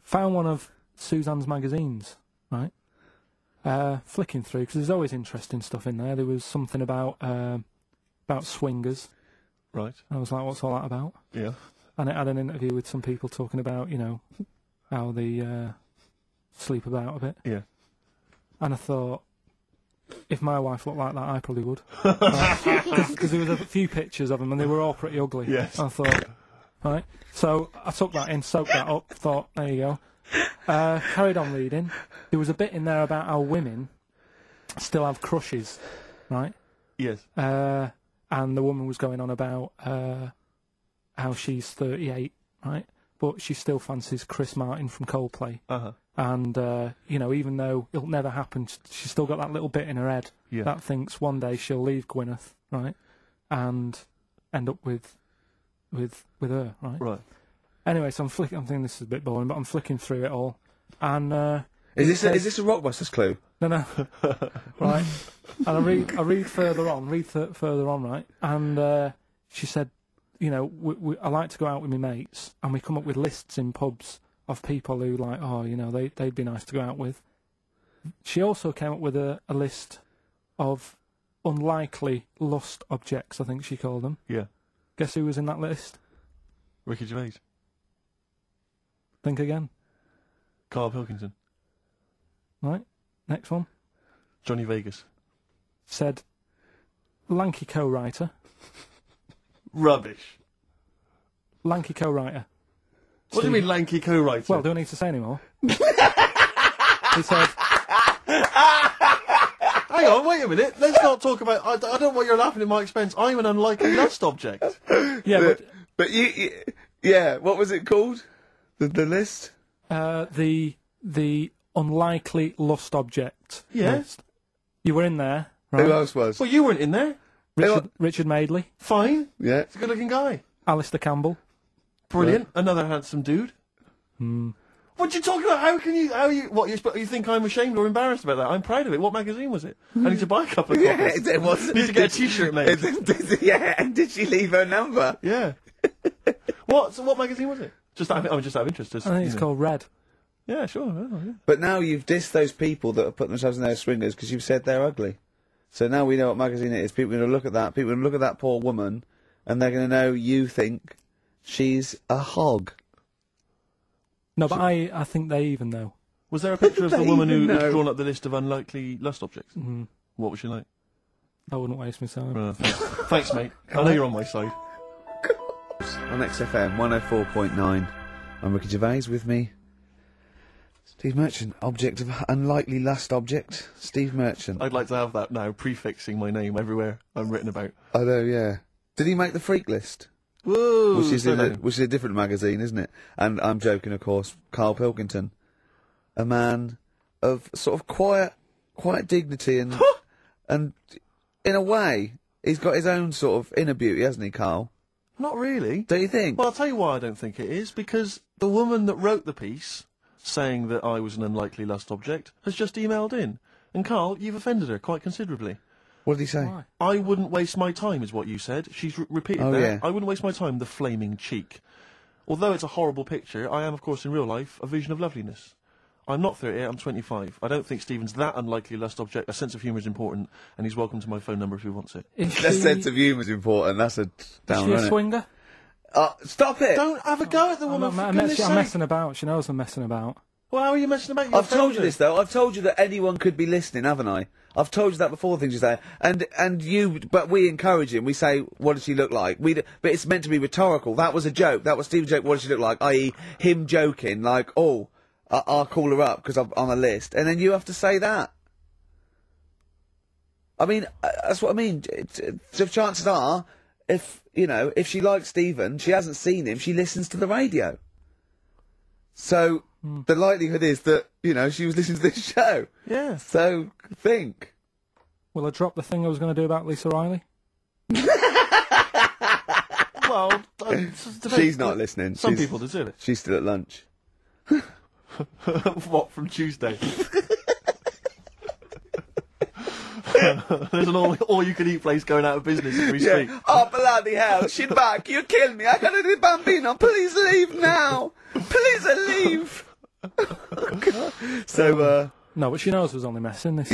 Found one of Suzanne's magazines, right, flicking through, because there's always interesting stuff in there. There was something about swingers. Right. I was like, what's all that about? Yeah. And it had an interview with some people talking about, how they sleep about a bit. Yeah. And I thought, if my wife looked like that, I probably would. Because there was a few pictures of them, and they were all pretty ugly. Yes. I thought, right. So I took that in, soaked that up, thought, there you go. Carried on reading. There was a bit in there about how women still have crushes, right? Yes. And the woman was going on about how she's 38, right? But she still fancies Chris Martin from Coldplay. Uh-huh. And, even though it'll never happen, she's still got that little bit in her head that thinks one day she'll leave Gwyneth, right? And end up with her, right? Right. Anyway, so I'm thinking this is a bit boring, but I'm flicking through it all. And, Is this a Rockbusters clue? No. Right. And I read further on, right? And she said, I like to go out with my mates, and we come up with lists in pubs of people who they'd be nice to go out with. She also came up with a list of unlikely lust objects, I think she called them. Yeah. Guess who was in that list? Ricky Gervais. Think again. Karl Pilkington. Right. Next one. Johnny Vegas. Said lanky co-writer. Rubbish. Lanky co-writer. What do you mean lanky co-writer? Well, do I need to say any more? He said... Hang on, wait a minute. Let's not talk about... I don't know why you're laughing at my expense. I'm an unlikely lust object. Yeah, But what was it called? The list? The unlikely lust object Yeah. list. You were in there, right? Who else was? Well, you weren't in there. Richard Madeley, Fine. Yeah. He's a good-looking guy. Alistair Campbell. Brilliant. Another handsome dude. What you talking about? You think I'm ashamed or embarrassed about that? I'm proud of it. What magazine was it? I need to buy a couple of copies. It was. Need to get a T-shirt made. Yeah, and did she leave her number? Yeah. What magazine was it? Just out of interest. I think it's called Red. Yeah, sure. Yeah. But now you've dissed those people that have put themselves in their swingers because you've said they're ugly. So now we know what magazine it is. People are going to look at that. People are going to look at that poor woman, and they're going to know you think she's a hog. No, but I think they even know. Was there a picture of the woman who know. had drawn up the list of unlikely lust objects? Mm-hmm. What was she like? I wouldn't waste my time. Thanks, mate. I know you're on my side. On XFM 104.9, I'm Ricky Gervais. With me, Steve Merchant. Object of unlikely lust object, Steve Merchant. I'd like to have that now, prefixing my name everywhere I'm written about. I know, yeah. Did he make the freak list? Whoa! Which is a different magazine, isn't it? And I'm joking, of course. Karl Pilkington, a man of sort of quiet dignity and and in a way, he's got his own sort of inner beauty, hasn't he, Karl? Not really. Don't you think? Well, I'll tell you why I don't think it is. Because the woman that wrote the piece, saying that I was an unlikely lust object, has just emailed in. And Karl, you've offended her quite considerably. What did he say? Why? I wouldn't waste my time, is what you said. She's repeated that. Yeah. I wouldn't waste my time, the flaming cheek. although it's a horrible picture, I am, of course, in real life, a vision of loveliness. I'm not 38, I'm 25. I don't think Stephen's that unlikely a lust object. A sense of humour is important, and he's welcome to my phone number if he wants it. That sense of humour is important. That's a down. Is she a swinger? Stop it! Don't have a go at the woman, for goodness sake. I'm messing about. She knows I'm messing about. Well, how are you messing about? I've told you this, though. I've told you that anyone could be listening, haven't I? I've told you that before, things you say. But we encourage him. We say, what does she look like? But it's meant to be rhetorical. That was a joke. That was Stephen's joke, what does she look like? I.e., him joking, like, I'll call her up because I'm on a list. And then you have to say that. I mean, that's what I mean. So chances are, if she likes Stephen, she hasn't seen him, she listens to the radio. So, the likelihood is that, she was listening to this show. Yeah. So, think. Will I drop the thing I was going to do about Lisa Riley? Well, she's not listening. Some people deserve it. She's still at lunch. What, from Tuesday? There's an all-you-can-eat place going out of business as we speak. Oh, bloody hell, she's back, you killed me, I gotta do Bambino, please leave now, please leave. So, no, but she knows I was only messing. This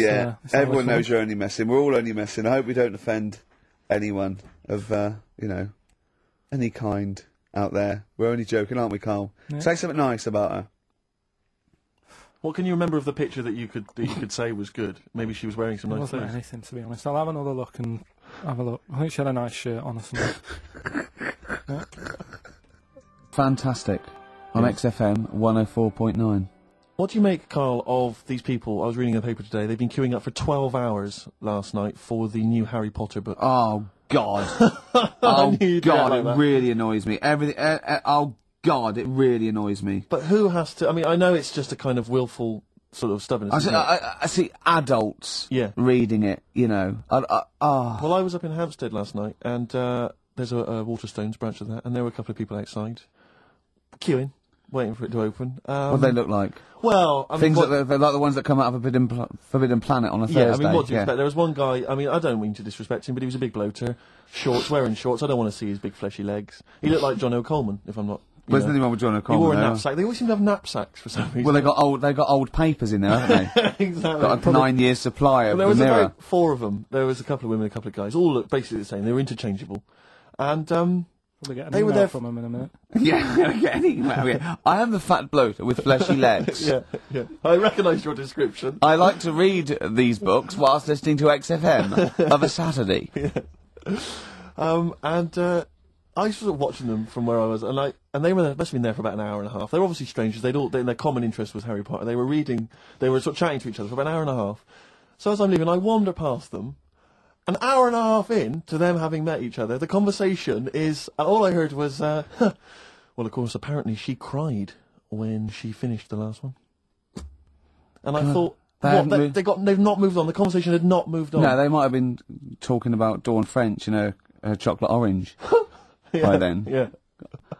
everyone knows you're only messing, we're all only messing. I hope we don't offend anyone of, any kind out there. We're only joking, aren't we, Carl? Yeah. Say something nice about her. What can you remember of the picture that you could say was good? Maybe she was wearing some nice clothes. Anything, to be honest. I'll have another look and have a look. I think she had a nice shirt on or something. Yeah. Fantastic. On XFM 104.9. What do you make, Carl, of these people? I was reading in the paper today. They've been queuing up for 12 hours last night for the new Harry Potter book. Oh, God. Oh, God, it really annoys me. Everything. Oh, God, it really annoys me. But who has to... I mean, I know it's just a kind of willful sort of stubbornness. I see adults reading it, Well, I was up in Hampstead last night, and there's a Waterstones branch of that, and there were a couple of people outside, queuing, waiting for it to open. What do they look like? Well, I mean... They're like the ones that come out of Forbidden Planet on a Thursday. Yeah, I mean, what do you expect? There was one guy, I mean, I don't mean to disrespect him, but he was a big bloater, wearing shorts. I don't want to see his big fleshy legs. He looked like John O'Coleman, if I'm not... There's nothing wrong with John O'Connor. He wore a knapsack. They always seem to have knapsacks for some reason. Well, they got old papers in there, haven't they? Exactly. Got a 9-year supply of there was the Mirror. About 4 of them. There was a couple of women, a couple of guys. All looked basically the same. They were interchangeable, and they were there from them in a minute. Yeah, I am the fat bloater with fleshy legs. yeah. I recognise your description. I like to read these books whilst listening to XFM of a Saturday. Yeah. I was sort of watching them from where I was, and they must have been there for about an hour and a half. They were obviously strangers. Their common interest was Harry Potter. They were sort of chatting to each other for about an hour and a half. So as I'm leaving, I wander past them. An hour and a half in to them having met each other, the conversation is, all I heard was, well, of course, apparently she cried when she finished the last one. And I thought, they've not moved on. The conversation had not moved on. No, they might have been talking about Dawn French, chocolate orange. By then. Yeah.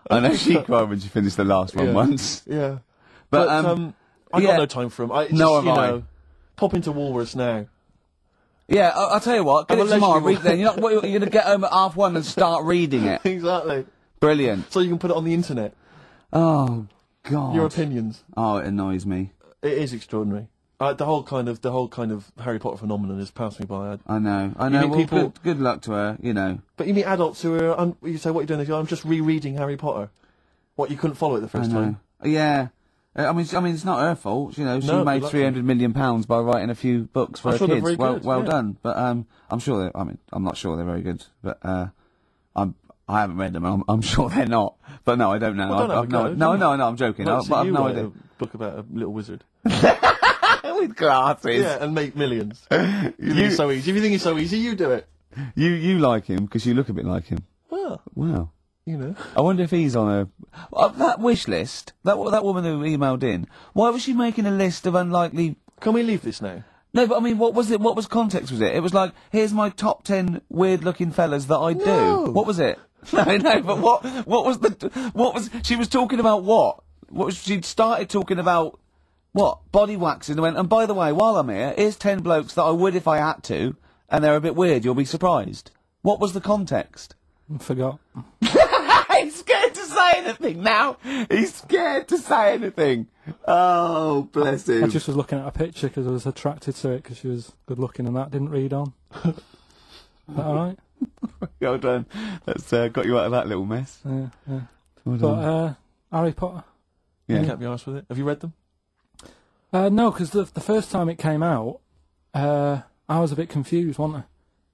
I know she cried when she finished the last one once. Yeah. But I got no time for him. Pop into Woolworths now. Yeah, I'll tell you what, get it tomorrow, read then. You're going to get home at 1:30 and start reading it. Exactly. Brilliant. So you can put it on the internet. Oh, God. Your opinions. Oh, it annoys me. It is extraordinary. The whole kind of Harry Potter phenomenon has passed me by. I know. Well, people... good luck to her, But you meet adults who are, you say, what are you doing? They go, I'm just rereading Harry Potter. What, you couldn't follow it the first time? Yeah. I mean, it's not her fault, she made £300 million by writing a few books for her kids. Well done. But, I'm sure I'm not sure they're very good, but, I haven't read them, and I'm sure they're not. But no, I don't know. No, I'm joking. I've no idea. A book about a little wizard. With glasses. Yeah, and make millions. You think it's so easy. If you think it's so easy, you do it. You like him, because you look a bit like him. Well. Wow. You know. I wonder if he's on that wish list, that woman who emailed in, why was she making a list of unlikely... Can we leave this now? No, but I mean, what was context was it? It was like, here's my top 10 weird-looking fellas that I do. No. What was it? No, but what was... She was talking about what? She started talking about... What? Body waxing, and went, and by the way, while I'm here, here's 10 blokes that I would if I had to, and they're a bit weird, you'll be surprised. What was the context? I forgot. He's scared to say say anything now. He's scared to say anything. Oh, bless him. I just was looking at a picture because I was attracted to it because she was good looking and that. Didn't read on. Is that alright? Well done. That's got you out of that little mess. Yeah. Well But done. Harry Potter. Yeah. Can't be honest with it. Have you read them? No, because the first time it came out, I was a bit confused, wasn't I?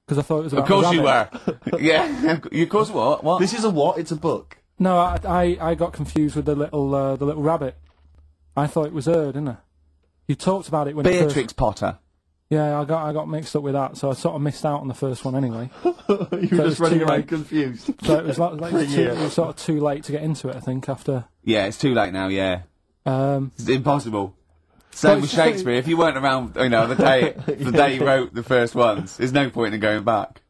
Because I thought it was about Of course the you rabbit. were. Yeah. Of course what? What? This is a what? It's a book. No, I got confused with the little rabbit. I thought it was her, didn't I? You talked about it when Beatrix Potter. Yeah, I got mixed up with that, so I sort of missed out on the first one anyway. You were just running around confused. So it was it was sort of too late to get into it, I think, after... Yeah, it's too late now, yeah. It's impossible. Same with Shakespeare. If you weren't around, the day he wrote the first ones, there's no point in going back.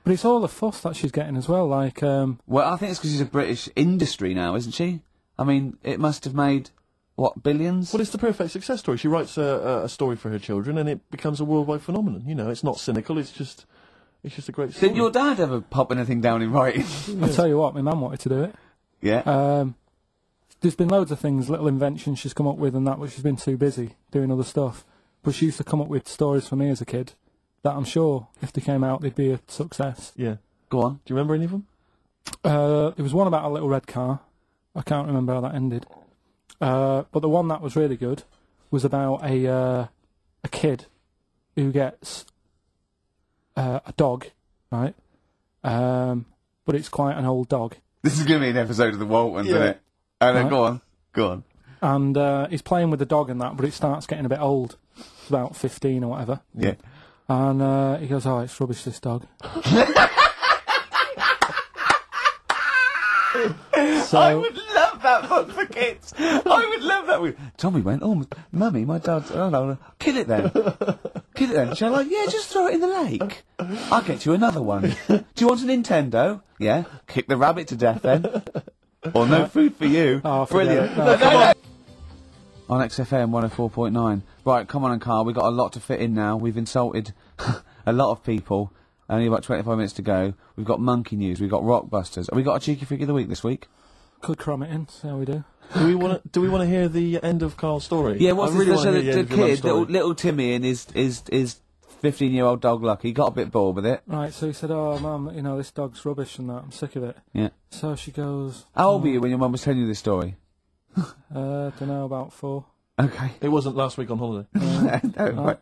But it's all the fuss that she's getting as well, like... Well, I think it's because she's a British industry now, isn't she? I mean, it must have made, what, billions? Well, it's the perfect success story. She writes a story for her children, and it becomes a worldwide phenomenon. It's not cynical, it's just a great story. Did your dad ever pop anything down in writing? I tell you what, my mum wanted to do it. Yeah. There's been loads of things, little inventions she's come up with and that, but she's been too busy doing other stuff. But she used to come up with stories for me as a kid that I'm sure, if they came out, they'd be a success. Yeah. Go on. Do you remember any of them? There was one about a little red car. I can't remember how that ended. But the one that was really good was about a kid who gets a dog, right? But it's quite an old dog. This is going to be an episode of the Waltons, isn't it? Oh, no, Right. Go on. And he's playing with the dog and that, but it starts getting a bit old. It's about 15 or whatever. Yeah. And he goes, oh, it's rubbish, this dog. I would love that book for kids. I would love that. Tommy went, oh, Mummy, my dad's... Oh, no, kill it then. Kill it then. Shall I? Yeah, just throw it in the lake. I'll get you another one. Do you want a Nintendo? Yeah. Kick the rabbit to death then. Or no food for you. Oh, brilliant. No, come on. On XFM 104.9. Right, come on, Carl. We've got a lot to fit in now. We've insulted a lot of people. Only about 25 minutes to go. We've got monkey news. We've got rockbusters. Have we got a cheeky freak of the week this week? Could cram it in, see how we do. Do we want to hear the end of Carl's story? Yeah, what's I really this? wanna So hear the end the of your kid, mum's story. little Timmy and his 15-year-old dog Lucky got a bit bored with it. Right, so he said, oh, Mum, this dog's rubbish and that. I'm sick of it. Yeah. So she goes... How old were you when your mum was telling you this story? don't know, about 4. Okay. It wasn't last week on holiday. No, Right,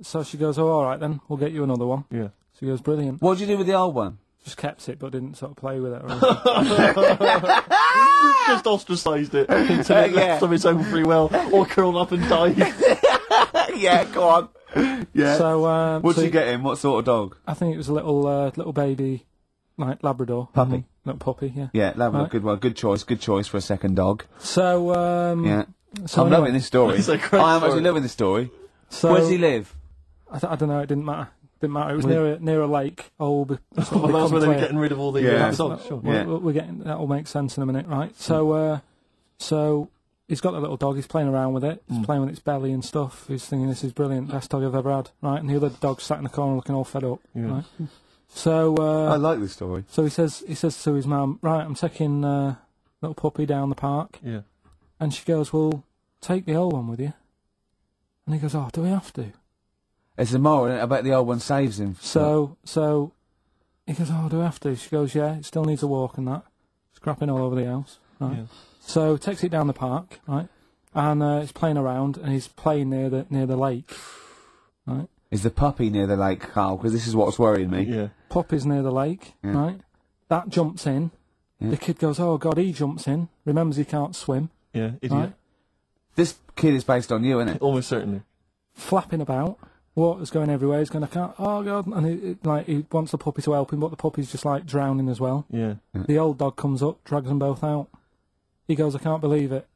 so she goes, oh, all right then, we'll get you another one. Yeah. So he goes, brilliant. What did you do with the old one? Just kept it, but didn't sort of play with it or anything. Just ostracised it until it left of its own free will, or curled up and died. Yeah, go on. Yeah. So, What did you get him? What sort of dog? I think it was a little baby, like Labrador. Puppy. Little puppy, yeah. Yeah, Labrador, Right. good one. Good choice for a second dog. So, Yeah. so I'm anyway, loving this story. It's a great I am actually story. loving this story. So, Where does he live? I don't know, it didn't matter. Didn't matter, it was near a lake. Well, that's where they were getting rid of all the Yeah. dogs. Sure. Yeah. We're getting, that'll make sense in a minute, right? So, so he's got the little dog, he's playing around with it, he's playing with its belly and stuff, he's thinking this is brilliant, best dog I've ever had, right? And the other dog sat in the corner looking all fed up, right? So, I like this story. so he says to his mum, right, I'm taking little puppy down the park. Yeah. And she goes, well, take the old one with you. And he goes, oh, do we have to? It's a moral, isn't it? I bet the old one saves him. So he goes, oh, do we have to? She goes, yeah, it still needs a walk and that. Scrapping all over the house, right? Yeah. So takes it down the park, right? And he's playing around, and he's playing near the lake, right? Is the puppy near the lake, Carl? Because this is what's worrying me. Yeah. Puppy's near the lake, right? That jumps in. Yeah. The kid goes, oh, God, he jumps in. Remembers he can't swim, Yeah. Idiot. right? This kid is based on you, isn't it? Almost certainly. Flapping about. Water's going everywhere. He's going, I can't. Oh God! And he wants the puppy to help him, but the puppy's just like drowning as well. Yeah. The old dog comes up, drags them both out. He goes, I can't believe it.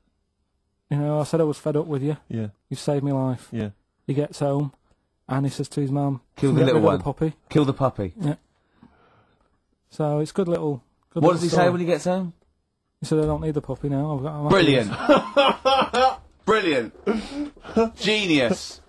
I said I was fed up with you. Yeah. You saved my life. Yeah. He gets home, and he says to his mum, Kill the "Get little rid of one. the puppy." Kill the puppy. Yeah. So it's good little. Good What little does he story. say when he gets home? He said, I don't need the puppy now. I'm happy Brilliant. Brilliant. Genius.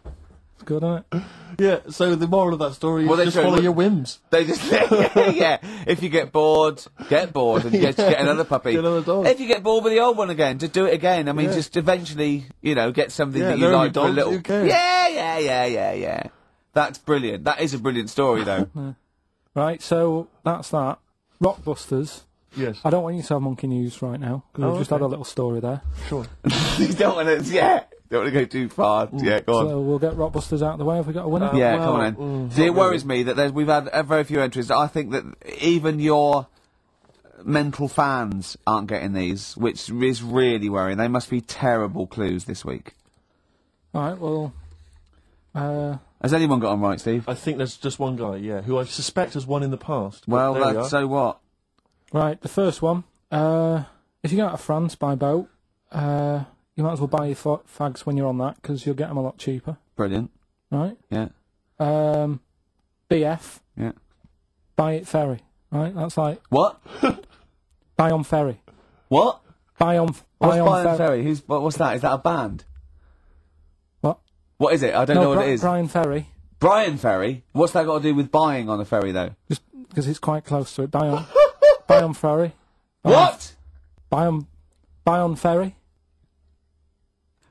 It's good, isn't it? Yeah, so the moral of that story Well, they is just follow should- your whims. They just, yeah. If you get bored and get another puppy. Get another dog. If you get bored with the old one again, just do it again. I mean, Yeah. just eventually, get something Yeah, that you learn your like for a dogs, little. who cares? Yeah. That's brilliant. That is a brilliant story, though. Right, so that's that. Rockbusters. Yes. I don't want you to have monkey news right now, because we've just okay. had a little story there. Sure. You don't want to, don't want to go too far. Yeah, go on. So we'll get Rockbusters out of the way. Have we got a winner? Yeah, well, come on then. See, it not worries me that we've had very few entries. I think that even your mental fans aren't getting these, which is really worrying. They must be terrible clues this week. All right, well... Has anyone got on right, Steve? I think there's just one guy, who I suspect has won in the past. but Well, there we are. so what? Right, the first one. If you go out of France by boat, you might as well buy your fags when you're on that, because you'll get them a lot cheaper. Brilliant. Right? Yeah. BF, Yeah. buy it ferry. Right? That's like, What? buy on ferry. What? Buy on What's ferry. Brian Ferry? What's that? Is that a band? What? What is it? I don't know what it is. Brian Ferry, Brian Ferry? What's that got to do with buying on a ferry, though? just because it's quite close to it. Buy on ferry. What? Buy on ferry.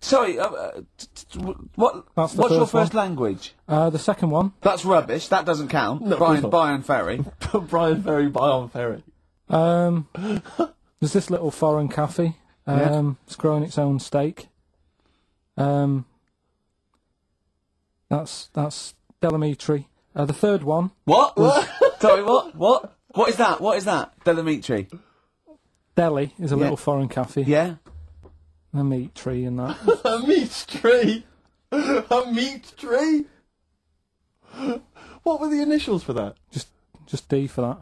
Sorry, what? That's the What's your first one. first language? The second one. That's rubbish. That doesn't count. No, of course not. Brian Ferry. Brian Ferry, buy on ferry. There's this little foreign cafe. It's growing its own steak. That's Delamitri. The third one. What? Sorry, what? What is that? What is that? Delamitri. Delhi is a little foreign cafe. Yeah? A meat tree and that. A meat tree! A meat tree! What were the initials for that? Just D for that.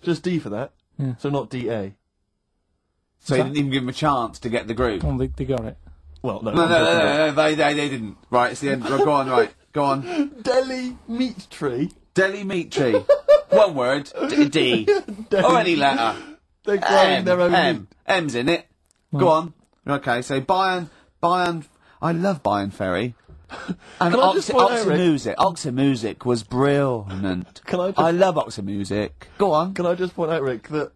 Just D for that? Yeah. So not DA? So you didn't even give him a chance to get the group. Oh, they got it. Well, no. No, they didn't. Right, it's the end. Go on, right. Go on. Delhi meat tree? Delhi meat tree. One word. D. Or any letter. They're growing their own meat. M's in it. Go on. Okay, so Bayern, I love Bayern Ferry. And Can I just point out, Rick- Oxymusic was brilliant. Can I just- I love Oxymusic. Go on. Can I just point out, Rick, that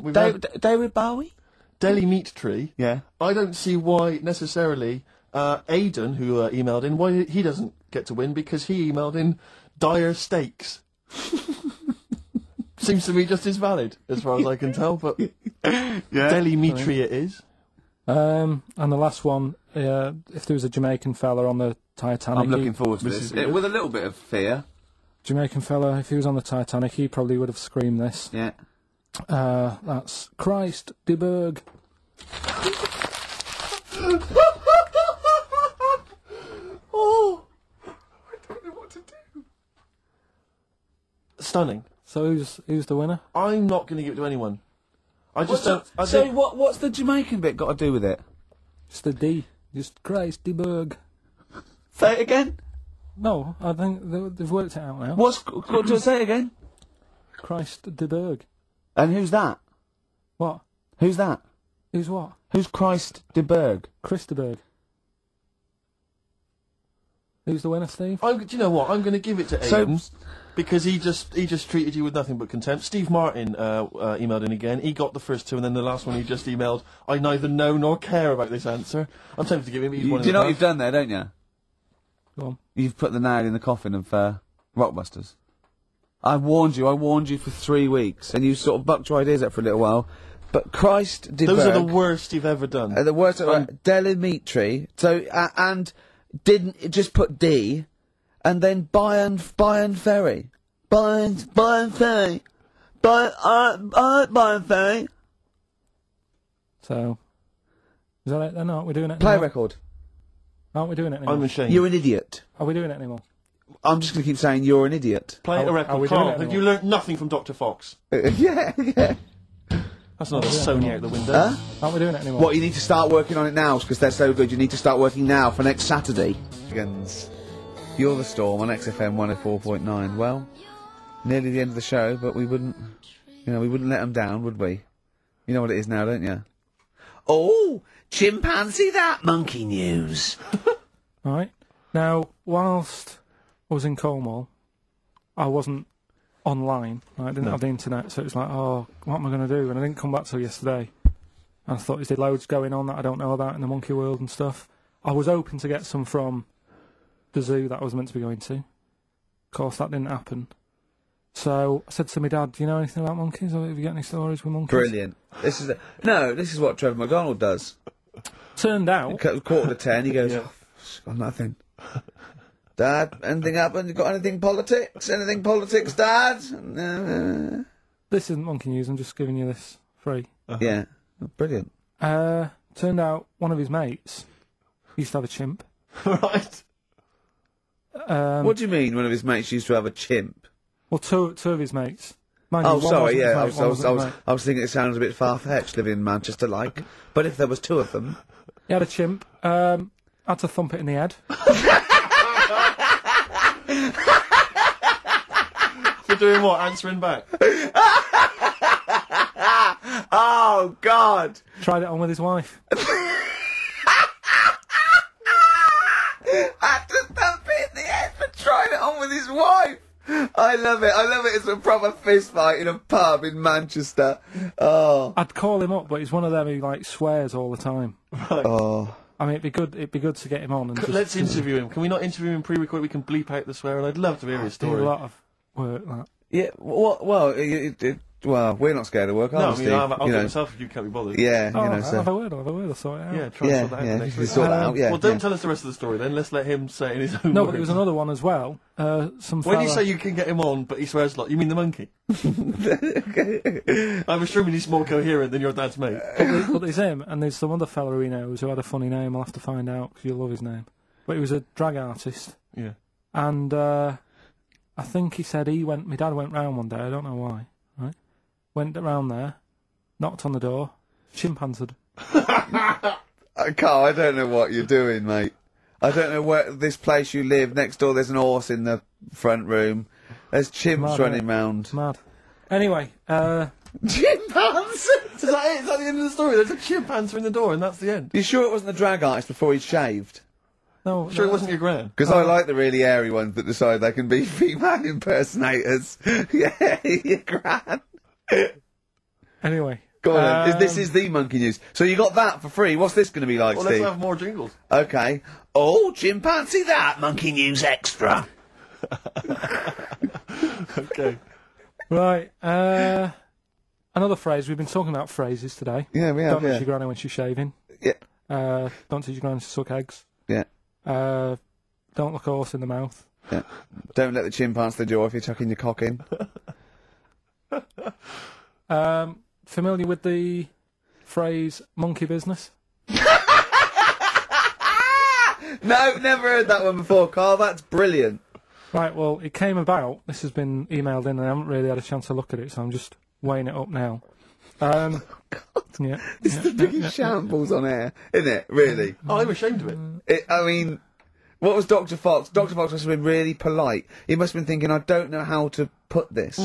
we've had David Bowie? Delhi meat tree. Yeah. I don't see why necessarily Aidan, who emailed in, why he doesn't get to win, because he emailed in dire steaks. Seems to me just as valid, as far as I can tell, but Delhi meat tree it is. And the last one, if there was a Jamaican fella on the Titanic... I'm looking forward to this. With a little bit of fear. Jamaican fella, if he was on the Titanic, he probably would have screamed this. Yeah. That's Christ de Berg. Oh! I don't know what to do. Stunning. So who's the winner? I'm not going to give it to anyone. I just don't... What's the Jamaican bit got to do with it? Just the D. Just Christ de Berg. Say it again. No, I think they've worked it out now. Say it again. Christ de Berg. And who's that? What? Who's that? Who's what? Who's Christ de Berg? Chris de Berg. Who's the winner, Steve? do you know what? I'm going to give it to Aidan. Because he just treated you with nothing but contempt. Steve Martin emailed in again. He got the first two, and then the last one he just emailed, I neither know nor care about this answer. I'm tempted to give him... Do you know what you've done there, don't you? Go on. You've put the nail in the coffin of Rockbusters. I warned you for 3 weeks, and you sort of bucked your ideas up for a little while. But Christ de Those Berg, are the worst you've ever done. the worst. Delamitri. So and didn't just put D, and then Bayern Ferry. Bayern Ferry. Bayern Ferry. So, is that it then? Aren't we doing it Play a anymore? record. Aren't we doing it anymore? I'm ashamed. You're an idiot. Are we doing it anymore? I'm just going to keep saying you're an idiot. Play a Are we record. doing Carl, it have anymore? you learnt nothing from Dr. Fox? Yeah. That's not a Sony out the window. Huh? Aren't we doing it anymore? What, you need to start working on it now, because they're so good. You need to start working now for next Saturday. You're the Storm on XFM 104.9. Well, nearly the end of the show, but we wouldn't let them down, would we? You know what it is now, don't you? Oh, chimpanzee that monkey news. All right. Now, whilst I was in Cornwall, I wasn't online. I didn't have the internet, so it was like, oh, what am I going to do? And I didn't come back till yesterday. And I thought there's loads going on that I don't know about in the monkey world and stuff. I was hoping to get some from the zoo that I was meant to be going to. Of course, that didn't happen. So I said to my dad, do you know anything about monkeys? Or have you got any stories with monkeys? Brilliant. This is what Trevor McDonald does. Turned out... Quarter to 10, he goes, oh, got nothing. Dad, anything happened? You got anything politics? Anything politics, Dad? This isn't monkey news, I'm just giving you this free. Yeah, brilliant. Turned out one of his mates used to have a chimp. Right. What do you mean one of his mates used to have a chimp? Well, two of his mates. Mind Oh, you, one sorry, wasn't yeah, his mate, one wasn't his mate. I was thinking it sounds a bit far-fetched living in Manchester, like. But if there was two of them... He had a chimp, had to thump it in the head. For doing what? Answering back? Oh, God! Tried it on with his wife. Had to thump it in the head for trying it on with his wife! I love it. It's a proper fist fight in a pub in Manchester. Oh. I'd call him up, but he's one of them who, like, swears all the time. Right. Oh. I mean, it'd be good to get him on and just... Let's interview him. Can we not interview him pre-record? We can bleep out the swear, and I'd love to hear his do story. a lot of work, that. Yeah, well, we're not scared of work, No, are I we, mean, Steve? I'll do it myself if you can't be bothered. Yeah, Oh, you know, I'll so... have a word, I'll sort it out. Yeah, try and sort that out Yeah, next you week. sort that out, yeah. Well, don't yeah. tell us the rest of the story then. Let's let him say it in his own No, words. but there was another one as well. Some When you fella- say you can get him on, but he swears a lot, you mean the monkey? I'm assuming he's more coherent than your dad's mate. But there's him, and there's some other fella who he knows who had a funny name. I'll have to find out, because you'll love his name. But he was a drag artist. Yeah. And I think he said my dad went round one day, I don't know why, right? Went round there, knocked on the door, chimpanzeed. Carl, I don't know what you're doing, mate. I don't know where this place you live. Next door, there's an horse in the front room. There's chimps Mad, running innit? round. Mad. Anyway, Chimpanzee! Is that it? Is that the end of the story? There's a chimpanzee in the door, and that's the end. You sure it wasn't the drag artist before he'd shaved? no, Sure, it wasn't your gran. Because I like the really airy ones that decide they can be female impersonators. Yeah, your gran. Anyway. Go on then. This is the monkey news. So you got that for free. What's this going to be like, Well, Steve? let's have more jingles. Okay. Oh, chimpanzee that! Monkey news extra. Okay. Right, another phrase. We've been talking about phrases today. Yeah, we have, Don't touch yeah. your granny when she's shaving. Yeah. Don't teach your granny to suck eggs. Yeah. Don't look a horse in the mouth. Yeah. Don't let the chimp answer the door if you're chucking your cock in. Familiar with the phrase monkey business? No, never heard that one before, Carl. That's brilliant. Right, well, it came about. This has been emailed in and I haven't really had a chance to look at it, so I'm just weighing it up now. God. Yeah. It's the biggest shambles on air, isn't it? Really? Oh, I'm ashamed of it. I mean, what was Dr. Fox? Dr. Fox must have been really polite. He must have been thinking, I don't know how to put this.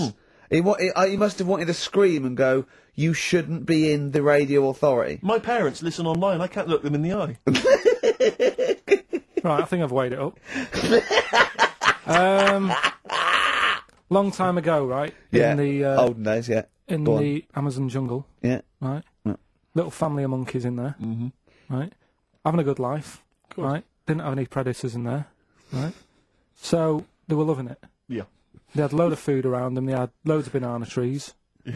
He must have wanted to scream and go, you shouldn't be in the radio authority. My parents listen online. I can't look them in the eye. Right, I think I've weighed it up. Long time ago, right? Yeah. In the, olden days, yeah. in Go on. the Amazon jungle, Yeah. right? Yeah. Little family of monkeys in there, right? Having a good life, right? Didn't have any predators in there, right? So they were loving it. Yeah. They had a load of food around them. They had loads of banana trees,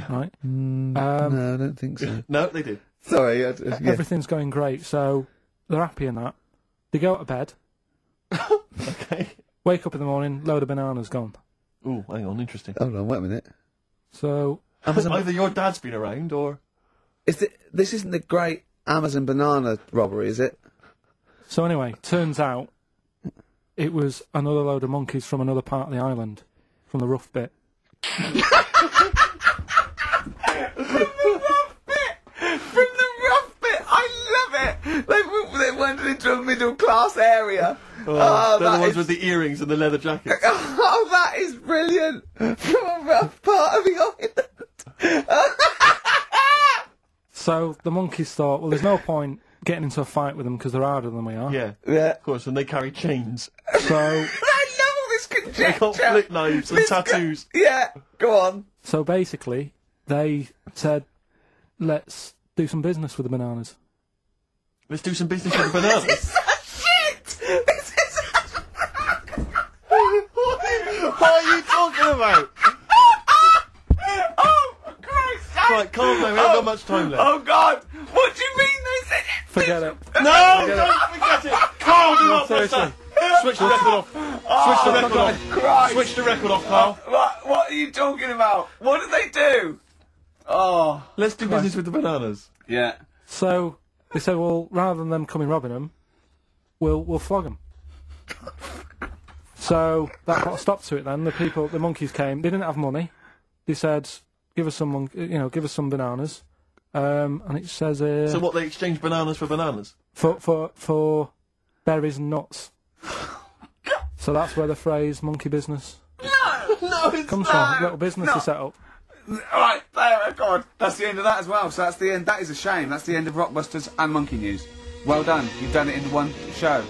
right? No, I don't think so. No, they did. Sorry. Yeah. Everything's going great, so they're happy in that. They go to bed, Okay. wake up in the morning, load of bananas gone. Ooh, hang on, interesting. Hold on, wait a minute. So Either your dad's been around, or... This isn't the great Amazon banana robbery, is it? So anyway, turns out it was another load of monkeys from another part of the island, from the rough bit. From the rough bit! I love it! They wandered into a middle class area. they're the that ones is- with the earrings and the leather jackets. Oh, that is brilliant! From a rough part of the island. So the monkeys thought, well, there's no point getting into a fight with them because they're harder than we are. Yeah. Yeah. Of course, and they carry chains. So, I love all this conjecture. They got flick knives and tattoos. Yeah, go on. so basically, they said, let's do some business with the bananas. Let's do some business with the bananas. Shit! This is... What are you talking about? Oh, for Christ's sake! Right, calm down, we haven't got much time left. Oh, God! What do you mean they said... Forget it. No, don't forget it! Carl, do not press seriously. that! Switch the record off. Switch the record off. Christ. Switch the record off, Carl. What are you talking about? What did they do? Oh. Let's do business with the bananas. Yeah. So, they said, well, rather than them coming robbing them, we'll flog them. So, that put a stop to it then. The monkeys came, they didn't have money. They said, give us some bananas. And it says So what, they exchange bananas for bananas? for berries and nuts. So that's where the phrase monkey business No, it's comes not. from. Little business to set up. Alright, there, God. That's the end of that as well. So that's the end. That is a shame. That's the end of Rockbusters and Monkey News. Well done. You've done it in one show.